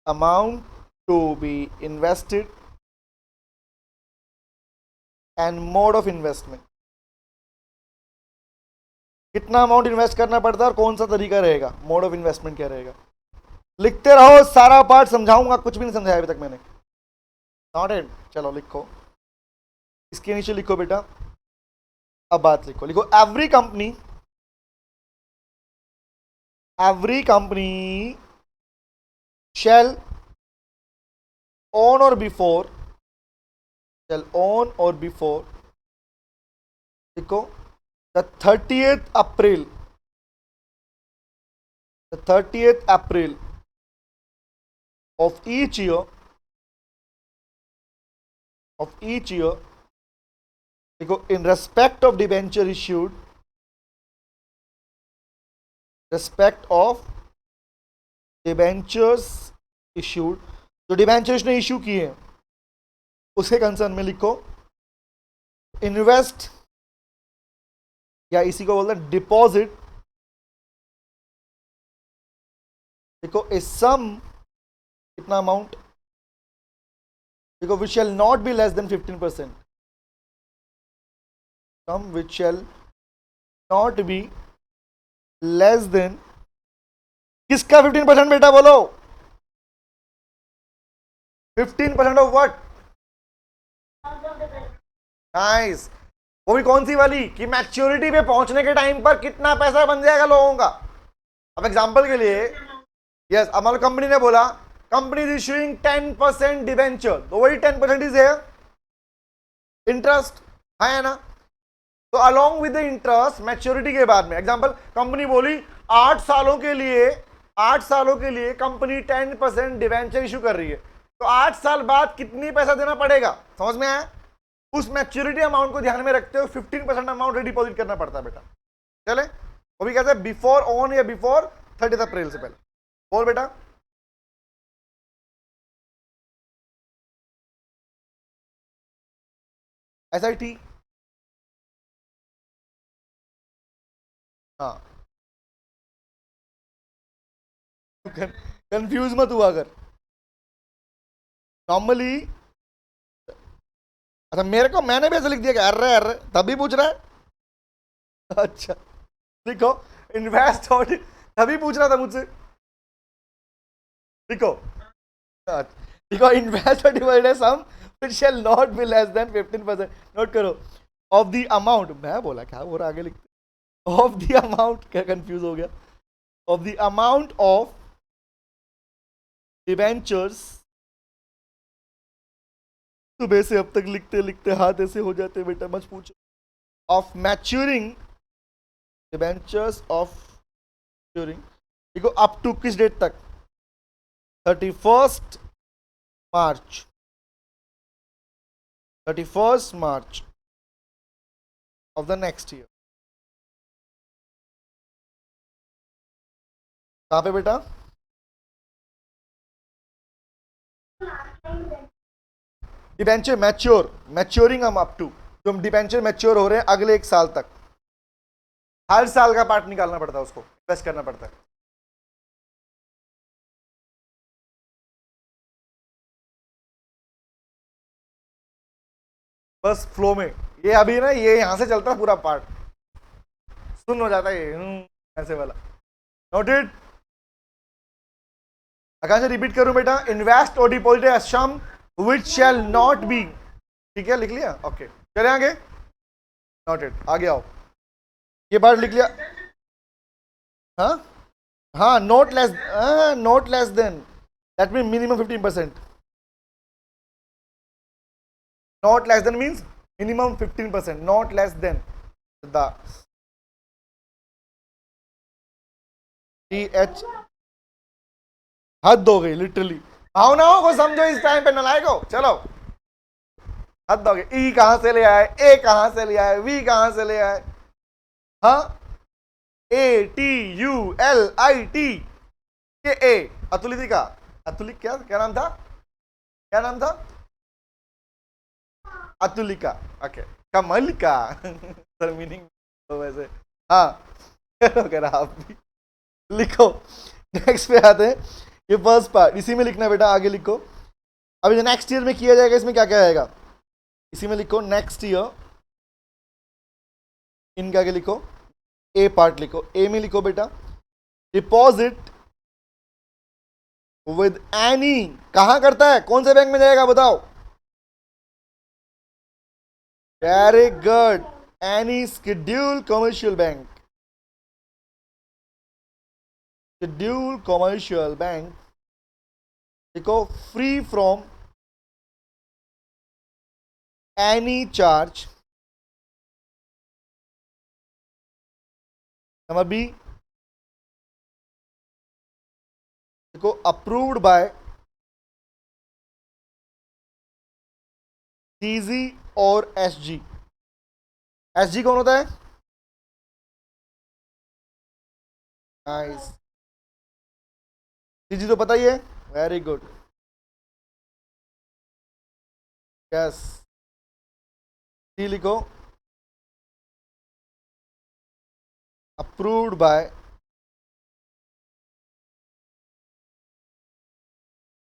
amount to be invested and mode of investment. कितना अमाउंट इन्वेस्ट करना पड़ता है और कौन सा तरीका रहेगा, मोड ऑफ इन्वेस्टमेंट क्या रहेगा। लिखते रहो, सारा पार्ट समझाऊंगा, कुछ भी नहीं समझाया अभी तक मैंने। Not it. चलो लिखो, इसके नीचे लिखो बेटा। अब बात लिखो, लिखो every company shall on or before लिखो the 30th April of each year देखो in respect of debenture issued, respect of debentures issued, जो डिबेंचर्स ने इश्यू किए हैं उसके कंसर्न में लिखो इन्वेस्ट, या इसी को बोलते हैं डिपॉजिट। देखो ए सम, कितना अमाउंट, देखो which shall not be less than 15%, sum which shall not be less than, किसका 15% बेटा बोलो? 15% ऑफ व्हाट? नाइस। वो भी कौन सी वाली कि मैच्योरिटी पे पहुंचने के टाइम पर कितना पैसा बन जाएगा लोगों का। अब एग्जांपल के लिए, यस हमारी कंपनी ने बोला कंपनी इज इशूइंग 10% डिबेंचर, तो वही 10% इज इंटरेस्ट है ना। तो along with the interest maturity के बाद में, एग्जांपल कंपनी बोली 8 सालों के लिए कंपनी 10% डिबेंचर इशू कर रही है, तो 8 साल बाद कितनी पैसा देना पड़ेगा, समझ में आया? उस मैच्योरिटी अमाउंट को ध्यान में रखते हुए 15% अमाउंट डिपॉजिट करना पड़ता है बेटा। चले, वो भी कहते हैं बिफोर ऑन या बिफोर 30 अप्रैल से पहले। बोल बेटा। SIT, हाँ कंफ्यूज मत हुआ अगर नॉर्मली। अच्छा मेरे को, मैंने भी ऐसे लिख दिया कि अरे अरे तभी पूछ रहा है। अच्छा लिखो इन्वेस्ट, और तभी पूछ रहा था मुझसे। लिखो लिखो इन्वेस्ट और divided sum which shall not be less than 15%। Note करो ऑफ द अमाउंट, मैं बोला क्या हो रहा, आगे लिखते ऑफ द अमाउंट, क्या कंफ्यूज हो गया, of the amount of debentures. सुबह से अब तक लिखते लिखते हाथ ऐसे हो जाते बेटा, मत पूछो। Of maturing debentures of maturing, देखो अप टू किस डेट तक, 31 मार्च ऑफ द नेक्स्ट ईयर। कहाँ पे बेटा? डिबेंचर मैच्योरिंग हम अप टू, जो हम डिबेंचर मैच्योर हो रहे हैं अगले 1 साल तक, हर साल का पार्ट निकालना पड़ता है, उसको इन्वेस्ट करना पड़ता है। बस फ्लो में ये अभी ना, ये यहां से चलता है पूरा पार्ट, सुन हो जाता है ये ऐसे वाला। नोटेड? आकांक्षा रिपीट करूं बेटा, इन्वेस्ट और deposit as sum which shall not be, ठीक है लिख लिया? ओके चले आगे। नोटेड, आगे आओ, ये बात लिख लिया। हाँ हाँ, note less than, that mean minimum 15%, not less than means minimum 15%, not less than the TH, हद हो गई लिटरली, भावनाओं को समझो इस टाइम पे, नलायको चलो, हद हो गई। ई कहां से ले आए, ए कहां से ले आए, वी कहां से ले आए, हाँ ATULIT, ये ए अतुलित का, अतुलित क्या क्या नाम था, क्या नाम था? अतुलिका, ओके, कमल का सर मीनिंग तो वैसे, हाँ कह रहा आप भी लिखो। नेक्स्ट पे आते हैं, ये फर्स्ट पार्ट इसी में लिखना बेटा, आगे लिखो। अभी जो नेक्स्ट ईयर में किया जाएगा इसमें क्या क्या आएगा, इसी में लिखो नेक्स्ट ईयर, इनके आगे लिखो, ए पार्ट लिखो, ए में लिखो बेटा डिपॉजिट विद एनी, कहां करता है, कौन से बैंक में जाएगा बताओ? Very good, any scheduled commercial bank, scheduled commercial bank देखो, free from any charge, number B देखो, अप्रूव्ड बाय CG और SG। SG कौन होता है? नाइस, CG तो पता ही है, वेरी गुड, यस, सी लिखो, approved by,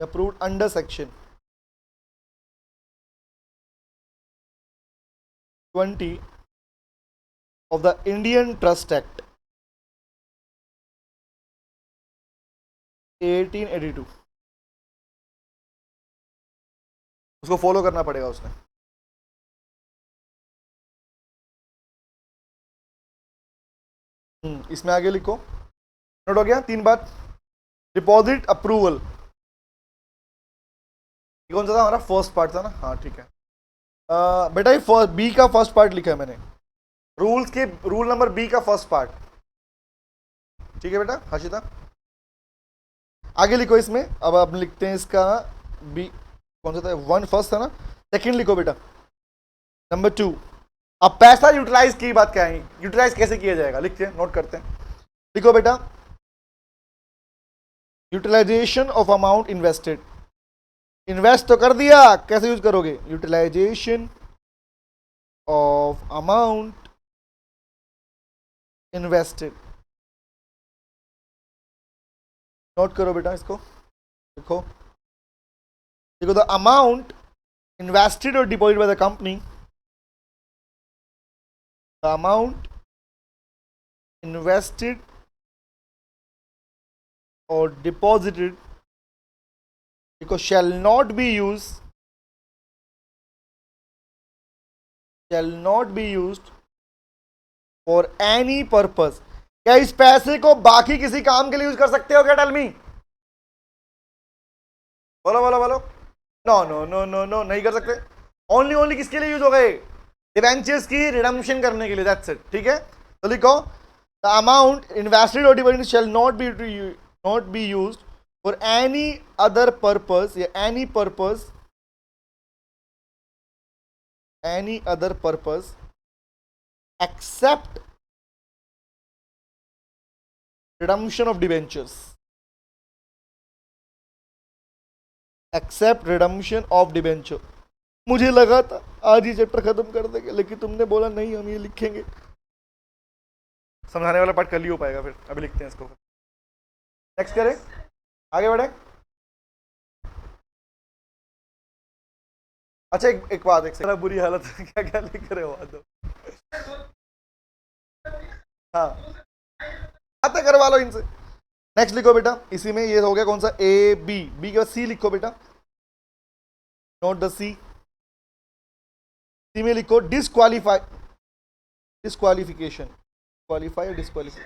approved under section 20 of the Indian Trust Act 1882, उसको फॉलो करना पड़ेगा उसने। इसमें आगे लिखो, नोट हो गया 3 बात। डिपॉजिट अप्रूवल, कौन सा था हमारा, फर्स्ट पार्ट था ना, हाँ ठीक है। बेटा ये बी का फर्स्ट पार्ट लिखा है मैंने, रूल्स के रूल नंबर बी का फर्स्ट पार्ट, ठीक है बेटा हर्षिता? आगे लिखो इसमें, अब आप लिखते हैं इसका बी, कौन सा था, 1 फर्स्ट था ना, सेकंड लिखो बेटा, नंबर 2। अब पैसा यूटिलाइज की बात क्या है, यूटिलाइज कैसे किया जाएगा, लिखते हैं, नोट करते हैं, लिखो बेटा, utilisation of amount invested, invest तो कर दिया, कैसे यूज करोगे, utilisation of amount invested, note करो बेटा इसको, देखो देखो, द अमाउंट इन्वेस्टेड और deposit by the company, the amount invested और deposited because shall not be used for any purpose, क्या इस पैसे को बाकी किसी काम के लिए यूज कर सकते हो क्या, टेल मी, बोलो बोलो बोलो, no no no no no, नहीं कर सकते। ओनली किसके लिए यूज हो गए, डिबेंचर्स की रिडम्पशन करने के लिए, दैट्स इट, ठीक है? तो लिखो, द अमाउंट इन्वेस्टेड और deposited shall not be used for any other purpose, या any other purpose except redemption of debentures, except redemption of debenture. मुझे लगा था आज ही चैप्टर खत्म कर देंगे, लेकिन तुमने बोला नहीं हम ये लिखेंगे। समझाने वाला पार्ट कल ही हो पाएगा, फिर अभी लिखते हैं इसको। नेक्स्ट करें, आगे बढ़े। अच्छा एक बात, एक सेकंड, बुरी हालत है, क्या क्या लिख रहे हो तो हाँ आते करवा लो इनसे। नेक्स्ट लिखो बेटा, इसी में ये हो गया कौन सा, ए बी, बी के बाद सी लिखो बेटा, नोट द सी। सी में लिखो disqualify, disqualification, qualify disqualify.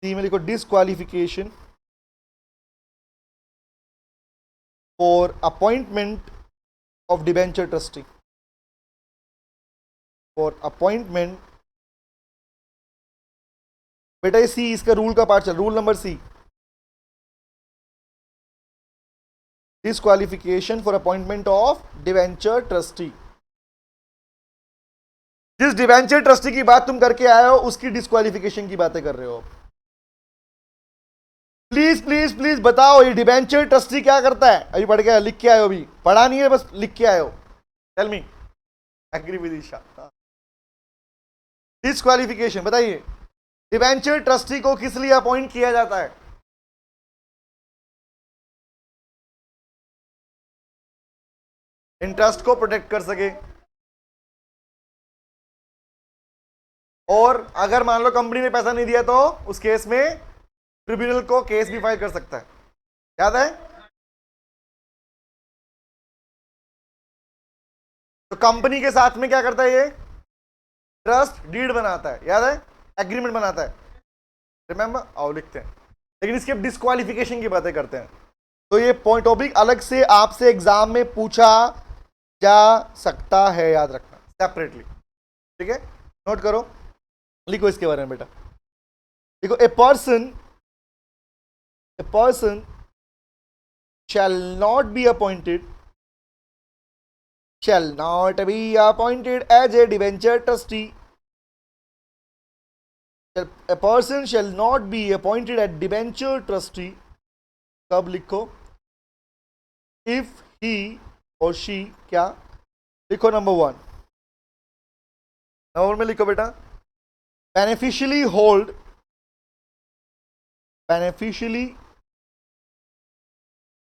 C में लिखो disqualification for appointment of debenture trustee, for appointment. बेटा ये सी इसका रूल का पार्ट चल, rule number C, disqualification for appointment of debenture trustee. जिस डिवेंचर ट्रस्टी की बात तुम करके आए हो उसकी डिसक्वालिफिकेशन की बातें कर रहे हो। प्लीज प्लीज प्लीज बताओ ये डिवेंचर ट्रस्टी क्या करता है? अभी पढ़ के लिख के आए हो, अभी पढ़ा नहीं है, बस लिख के आए हो। Tell me, agree with Isha. Disqualification बताइए, डिवेंचर ट्रस्टी को किस लिए अपॉइंट किया जाता है? इंटरेस्ट को प्रोटेक्ट कर सके, और अगर मान लो कंपनी ने पैसा नहीं दिया तो उस केस में ट्रिब्यूनल को केस भी फाइल कर सकता है, याद है? तो कंपनी के साथ में क्या करता है ये, ट्रस्ट डीड बनाता है, याद है, एग्रीमेंट बनाता है, रिमेंबर, आओ लिखते हैं। लेकिन इसके डिस्क्वालिफिकेशन की बातें करते हैं, तो ये पॉइंट टॉपिक अलग से आपसे एग्जाम में पूछा जा सकता है, याद रखना सेपरेटली, ठीक है? नोट करो, लिखो इसके बारे में बेटा, देखो a person shall not be appointed as a debenture trustee. A person shall not be appointed as debenture trustee, कब लिखो, if he or she, क्या लिखो, नंबर 1, नंबर में लिखो बेटा, beneficially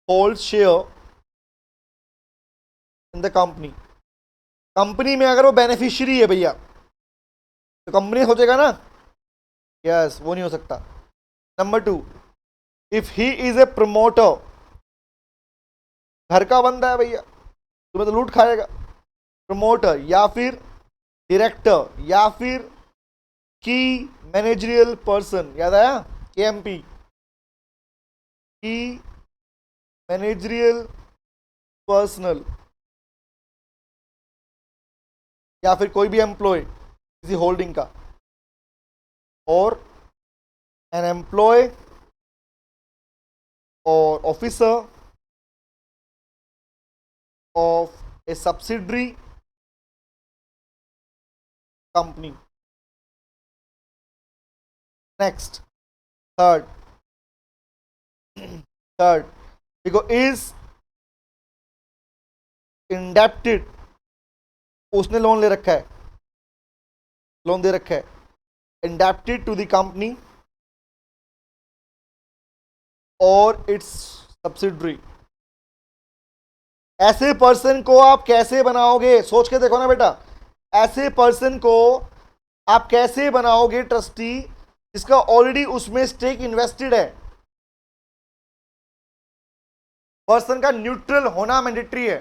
holds share in the company. Company में अगर वो बेनिफिशियरी है भैया तो कंपनी सोचेगा ना, यस वो नहीं हो सकता। Number 2, if he is a promoter, घर का बंदा है भैया, तुम्हें तो लूट खाएगा, प्रमोटर या फिर डायरेक्टर या फिर की मैनेजरियल पर्सन, याद आया, केएमपी, की मैनेजरियल पर्सनल, या फिर कोई भी एम्प्लॉय किसी होल्डिंग का, और एन एम्प्लॉय और officer of A subsidiary company. Next, third देखो, इज इंडेप्टेड, उसने लोन ले रखा है, लोन दे रखा है, इंडेप्टेड टू द कंपनी और इट्स सब्सिडरी। ऐसे पर्सन को आप कैसे बनाओगे, सोच के देखो ना बेटा, ऐसे पर्सन को आप कैसे बनाओगे ट्रस्टी जिसका ऑलरेडी उसमें स्टेक इन्वेस्टेड है? पर्सन का न्यूट्रल होना मैंडेटरी है।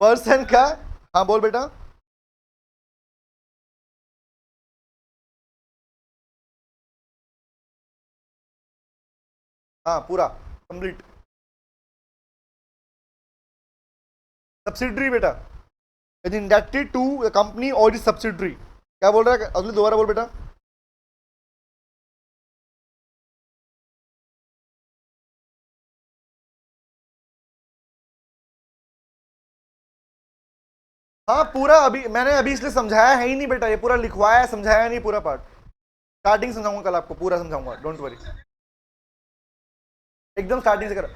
पर्सन का, हाँ बोल बेटा, हाँ पूरा कंप्लीट, सब्सिडरी बेटा, इंडेप्टेड टू द कंपनी और इज सब्सिडरी। क्या बोल रहा है अगली, दोबारा बोल बेटा। हाँ पूरा अभी मैंने अभी इसलिए समझाया है ही नहीं बेटा, ये पूरा लिखवाया है, समझाया नहीं पूरा पार्ट। स्टार्टिंग समझाऊंगा कल आपको, पूरा समझाऊंगा, डोंट वरी, एकदम स्टार्टिंग से कर,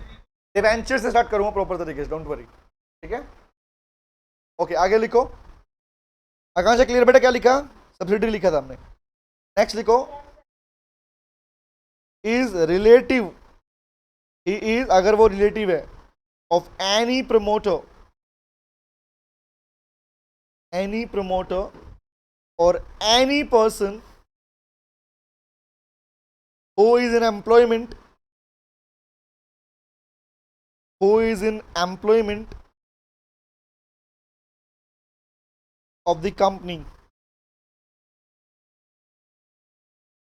डिवेंचर से स्टार्ट करूंगा प्रॉपर तरीके से, डोंट वरी, ठीक है। ओके आगे लिखो। आकांक्षा क्लियर बेटा, क्या लिखा? सब्सिडी लिखा था हमने। नेक्स्ट लिखो, इज रिलेटिव, ही इज, अगर वो रिलेटिव है, of any promoter or any person who is in employment of the company।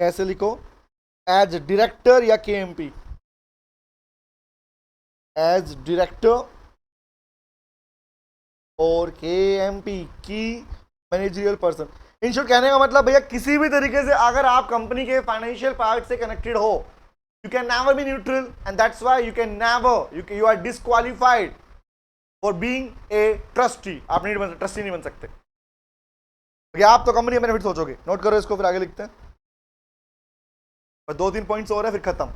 कैसे लिखो? एज डायरेक्टर या केएमपी, एज डायरेक्टर और केएमपी की मैनेजरियल पर्सन। इन शॉर्ट कहने का मतलब भैया किसी भी तरीके से अगर आप कंपनी के फाइनेंशियल पार्ट से कनेक्टेड हो, you can never be neutral, and that's why you can never, you are disqualified for being a trustee. आप नहीं बन, ट्रस्टी नहीं बन सकते, क्योंकि आप तो कंपनी बेनिफिट सोचोगे। नोट करो इसको, फिर आगे लिखते हैं, और 2-3 पॉइंट्स और है फिर खत्म।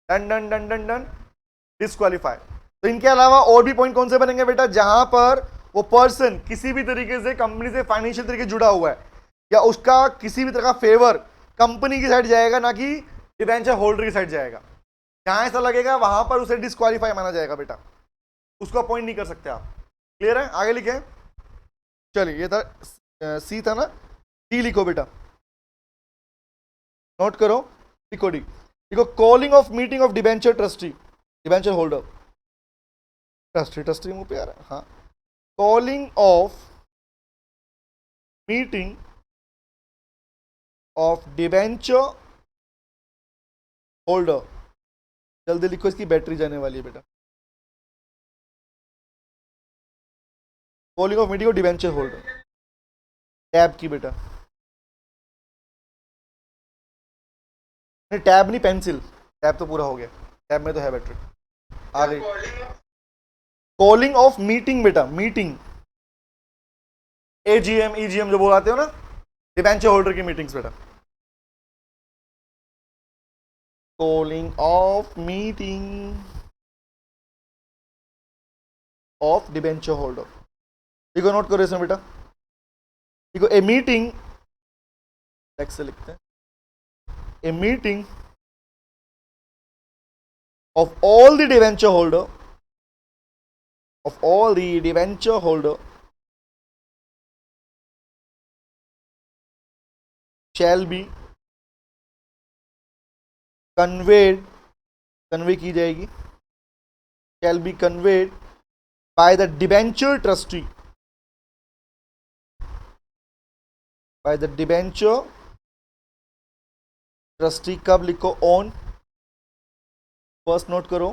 Done done done done done, disqualify. तो इनके अलावा और भी पॉइंट कौन से बनेंगे बेटा? जहां पर वो पर्सन किसी भी तरीके से कंपनी से फाइनेंशियल तरीके जुड़ा हुआ है, या उसका किसी भी तरह का फेवर कंपनी की साइड जाएगा, ना कि डिबेंचर होल्डर की साइड जाएगा। जहां ऐसा लगेगा वहां पर उसे डिस्क्वालीफाई माना जाएगा बेटा, उसको अपॉइंट नहीं कर सकते आप। क्लियर है? आगे लिखे, चलिए ये था सी था ना, डी लिखो बेटा, नोट करो, लिखो डी। देखो, calling of meeting of debenture trustee, debenture holder, trustee मुंह पे आ रहा है, हाँ। Calling of meeting of debenture holder, जल्दी लिखो, इसकी बैटरी जाने वाली है बेटा। Calling of meeting of debenture holder, tab की बेटा, नहीं टैब नहीं, पेंसिल, टैब तो पूरा हो गया, टैब में तो है बैटरी। आगे कॉलिंग ऑफ मीटिंग बेटा, मीटिंग, एजीएम ईजीएम जो बोलाते हो ना, डिबेंचर होल्डर की मीटिंग्स बेटा। Calling of meeting of debenture holder, देखो नोट करो इसमें बेटा। देखो, ए मीटिंग, टेक्स्ट से लिखते हैं, a meeting of all the debenture holder, of all the debenture holder shall be conveyed, convey की जाएगी, shall be conveyed by the debenture trustee, by the debenture trustee। कब लिखो? ऑन, फर्स्ट नोट करो,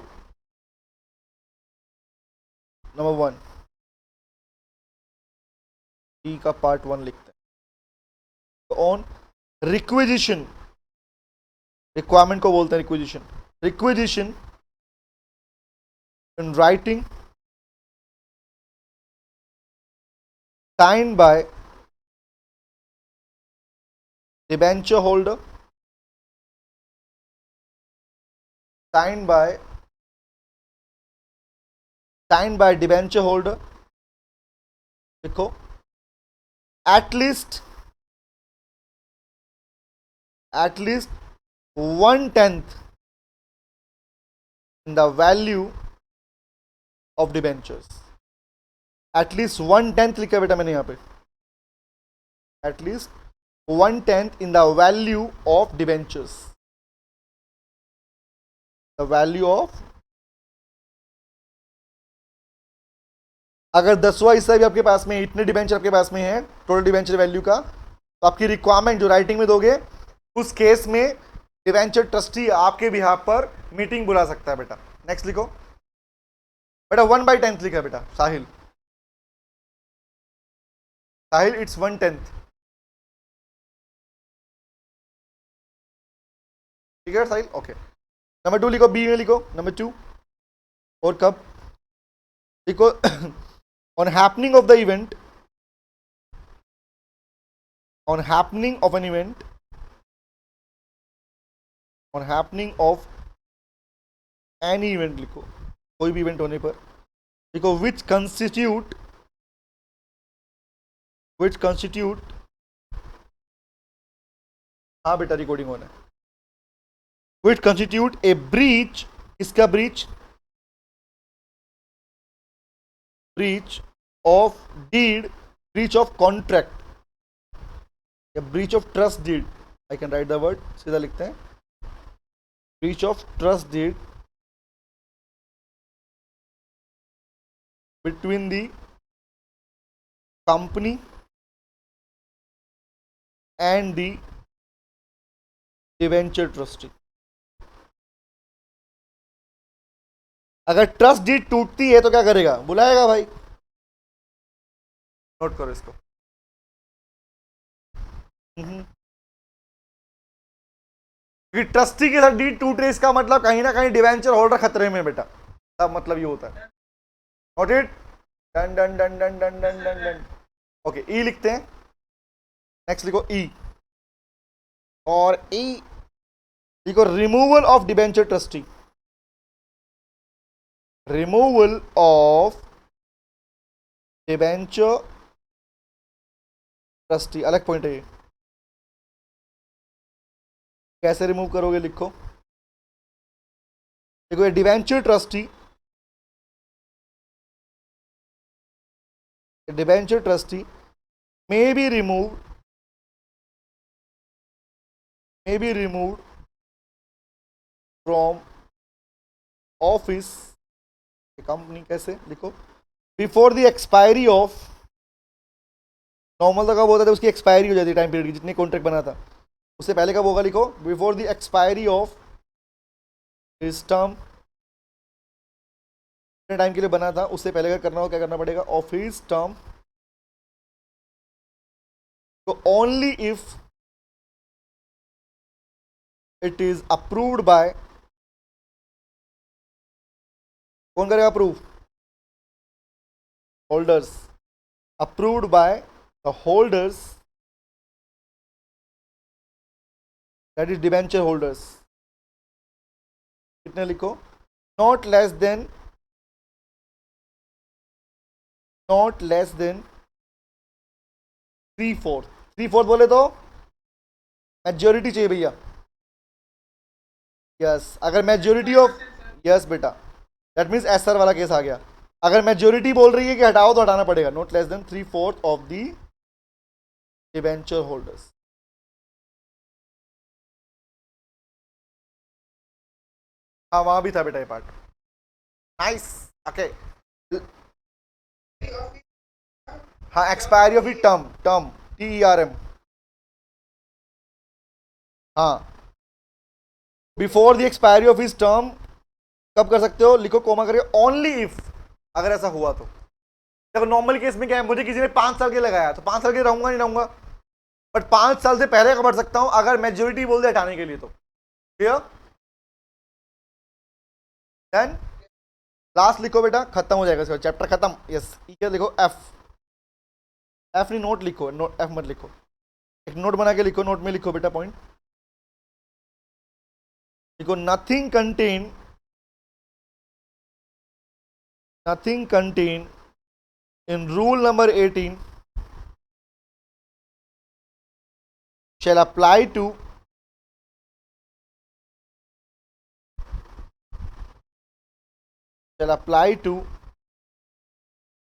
number 1, D का part 1 लिखते हैं। On requisition, requirement को बोलते हैं requisition, requisition in writing signed by debenture holder, signed by debenture holder, देखो, at least 1/10 in the value of debentures। at least 1/10 लिखा बेटा मैंने यहाँ पे, at least 1/10 in the value of debentures, the value of, अगर 10वां हिस्सा भी आपके पास में, इतने डिबेंचर आपके पास में है टोटल डिबेंचर वैल्यू का, तो आपकी रिक्वायरमेंट जो राइटिंग में दोगे, उस केस में डिबेंचर ट्रस्टी आपके बिहाफ पर मीटिंग बुला सकता है बेटा। नेक्स्ट लिखो बेटा, 1/10 लिखा बेटा, साहिल, साहिल इट्स 1/10, ठीक है साहिल, ओके। नंबर 2 लिखो, बी में लिखो नंबर 2, और कब लिखो on happening of the event, on happening of an event, on happening of any event लिखो, कोई भी इवेंट होने पर लिखो which constitute, हाँ बेटा रिकॉर्डिंग होना है, which constitute a breach, इसका breach of deed, breach of contract, या breach of trust deed, I can write the word, सीधा लिखते हैं, breach of trust deed between the company and the debenture trustee. अगर trust deed टूटती है तो क्या करेगा, बुलाएगा भाई, नोट करो इसको। क्योंकि ट्रस्टी के साथ डीड टूट रही, इसका मतलब कहीं ना कहीं डिवेंचर होल्डर खतरे में बेटा, तब मतलब ये होता है। Note it, done done done done done done done done. Okay, E लिखते हैं, नेक्स्ट लिखो ई, और ई लिखो removal of debenture trustee, removal of debenture trustee, अलग पॉइंट है ये, कैसे रिमूव करोगे लिखो, देखो ये debenture trustee, debenture trustee may be removed from office, company, कैसे लिखो, before the expiry of, normal तो कब होता था, उसकी एक्सपायरी हो जाती है टाइम पीरियड की, जितने कॉन्ट्रैक्ट बना था उससे पहले कब होगा, लिखो बिफोर द एक्सपायरी ऑफ इस टर्म, टाइम के लिए बना था उससे पहले अगर करना हो क्या करना पड़ेगा, ऑफिस टर्म, तो only if it is approved by, कौन करेगा approve, holders, approved by the holders, that is debenture holders, कितने लिखो, नॉट लेस देन 3/4, 3/4 बोले तो मेजोरिटी चाहिए भैया, यस, अगर मेजोरिटी ऑफ, यस बेटा, दैट मीन्स एसआर वाला केस आ गया, अगर मेजोरिटी बोल रही है कि हटाओ तो हटाना पड़ेगा, not less than 3/4 of the debenture holders. हाँ वहां भी था बेटा ये पार्ट, नाइस, ओके, हाँ एक्सपायरी ऑफ टर्म, TERM, हाँ before the expiry of his term, कब कर सकते हो, लिखो कोमा करके, ओनली इफ, अगर ऐसा हुआ तो, देखो नॉर्मल केस में क्या है, मुझे किसी ने 5 साल के लगाया तो 5 साल के रहूंगा नहीं रहूंगा, बट 5 साल से पहले कर सकता हूं अगर मेजोरिटी बोल दे हटाने के लिए, तो क्लियर, देन लास्ट लिखो बेटा, खत्म हो जाएगा इसका चैप्टर, खत्म, यस, क्या लिखो, एफ नहीं, नोट लिखो, नोट एफ मत लिखो, एक नोट बना के लिखो, नोट में लिखो बेटा पॉइंट, लिखो nothing contained in rule number 18 shall apply to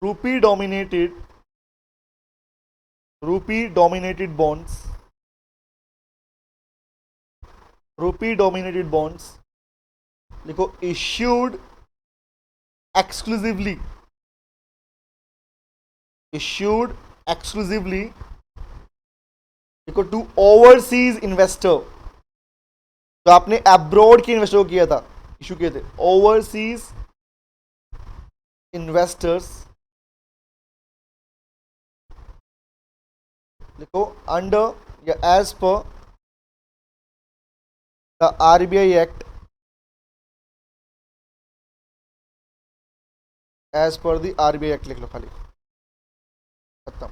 rupee dominated bonds, लिखो issued exclusively लिखो टू ओवरसीज इन्वेस्टर, तो आपने अब्रॉड के इन्वेस्टर को किया था, इशू किए थे, ओवरसीज इन्वेस्टर्स, लिखो अंडर या as per the RBI act, as per the RBI act लिख लो खाली, खत्म।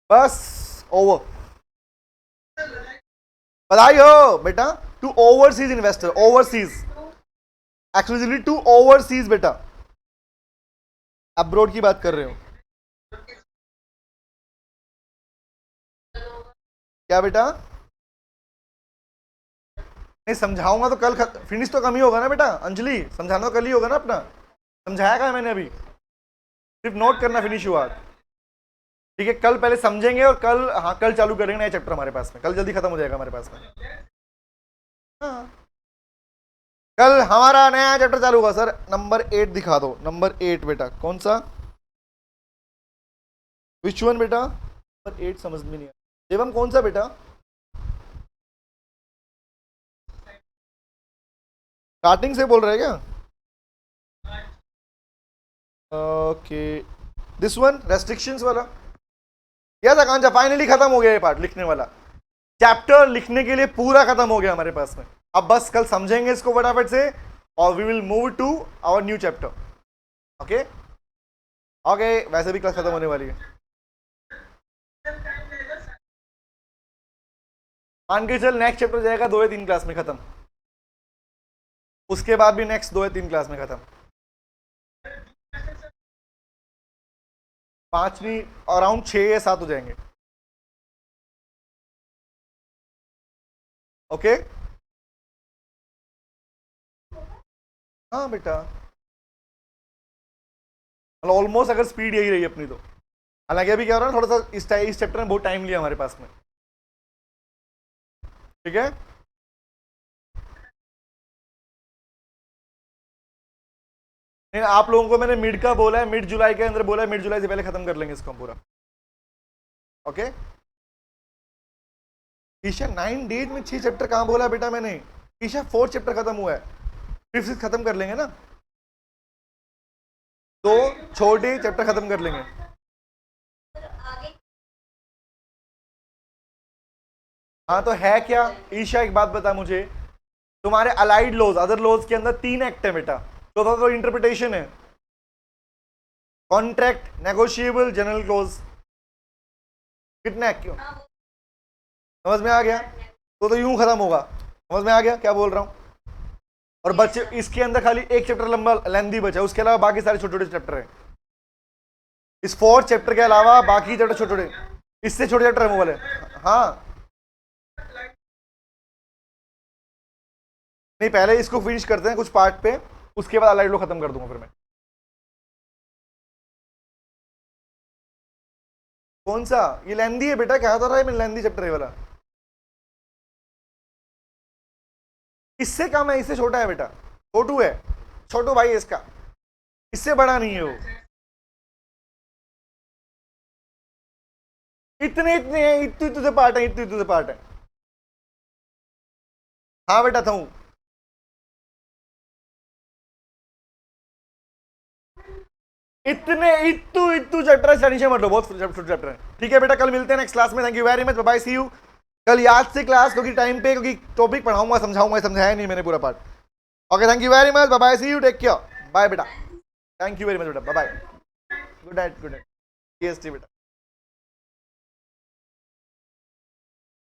बस ओवर। बधाई हो बेटा to overseas investor, overseas, exclusively to overseas बेटा, अब्रोड की बात कर रहे हो। क्या बेटा? नहीं समझाऊंगा तो कल फिनिश तो कम ही होगा ना बेटा। अंजलि समझाना तो कल ही होगा ना अपना। समझाया क्या मैंने अभी? सिर्फ नोट करना फिनिश हुआ। ठीक है, कल पहले समझेंगे और कल, हाँ कल चालू करेंगे नया चैप्टर हमारे पास में, कल जल्दी खत्म हो जाएगा हमारे पास में। हाँ कल हमारा नया चैप्टर चालू होगा सर। नंबर 8 दिखा दो, नंबर 8 बेटा कौन सा? विच वन बेटा? नंबर 8 समझ में नहीं आया। देवम कौन सा बेटा? स्टार्टिंग से बोल रहे हैं क्या? ओके दिस वन रेस्ट्रिक्शंस वाला। यस आकांक्षा, फाइनली खत्म हो गया ये पार्ट लिखने वाला। चैप्टर लिखने के लिए पूरा खत्म हो गया हमारे पास में। अब बस कल समझेंगे इसको फटाफट से और we will move to our new chapter. Okay okay, वैसे भी क्लास खत्म होने वाली है। मान के चल नेक्स्ट चैप्टर जाएगा 2 या 3 क्लास में खत्म, उसके बाद भी नेक्स्ट 2 या 3 क्लास में खत्म। 5 नहीं, अराउंड 6 या 7 हो जाएंगे। ओके हाँ बेटा, ऑलमोस्ट अगर स्पीड यही रही अपनी तो। हालांकि अभी क्या हो रहा है, थोड़ा सा इस चैप्टर में बहुत टाइम लिया हमारे पास में। ठीक है, नहीं आप लोगों को मैंने मिड का बोला है, मिड जुलाई के अंदर बोला है, मिड जुलाई से पहले खत्म कर लेंगे इसको हम पूरा। ओके ईशा 9 डेज में 6 चैप्टर कहां बोला बेटा मैंने? ईशा 4 चैप्टर खत्म हुआ है, 5th 6th खत्म कर लेंगे ना, तो छोटे चैप्टर खत्म कर लेंगे। हाँ तो है क्या ईशा, एक बात बता मुझे, तुम्हारे अलाइड लॉज, अदर लॉज के अंदर 3 एक्ट है बेटा, चौथा तो इंटरप्रिटेशन है, कॉन्ट्रैक्ट, नेगोशिएबल, जनरल क्लोज। कितने एक्ट? क्यों समझ में आ गया? तो यूं खत्म होगा। समझ में आ गया क्या बोल रहा हूं? और बच्चे इसके अंदर खाली एक चैप्टर लंबा लेंदी बचा, उसके अलावा बाकी सारे छोटे छोटे चैप्टर हैं। इस 4 चैप्टर के अलावा बाकी चैप्टर छोटे छोटे, इससे छोटे चैप्टर है वो वाले। हाँ नहीं पहले इसको फिनिश करते हैं कुछ पार्ट पे, उसके बाद अलाइड लो खत्म कर दूंगा फिर मैं। कौन सा? ये लेंदी है बेटा, क्या था रहा है लेंदी चैप्टर है वाला। इससे कम है, इससे छोटा है बेटा, छोटू है, छोटू भाई है इसका, इससे बड़ा नहीं है वो। इतने इतने हैं, इतने इतने पार्ट है, इतने इतने पार्ट है। हाँ बेटा था हूं। इतने इतू इतू चैप्टर है, नीचे मत लो, बहुत छोटे चैप्टर है। ठीक है बेटा, कल मिलते हैं नेक्स्ट क्लास में। Thank you very much, bye see you. कल याद से क्लास, क्योंकि टाइम पे, क्योंकि टॉपिक पढ़ाऊंगा समझाऊंगा, समझाया नहीं मैंने पूरा part. Okay thank you very much, bye see you, take care, bye बेटा। थैंक यू वेरी मच बेटा, bye. Good night, good night, बेटा।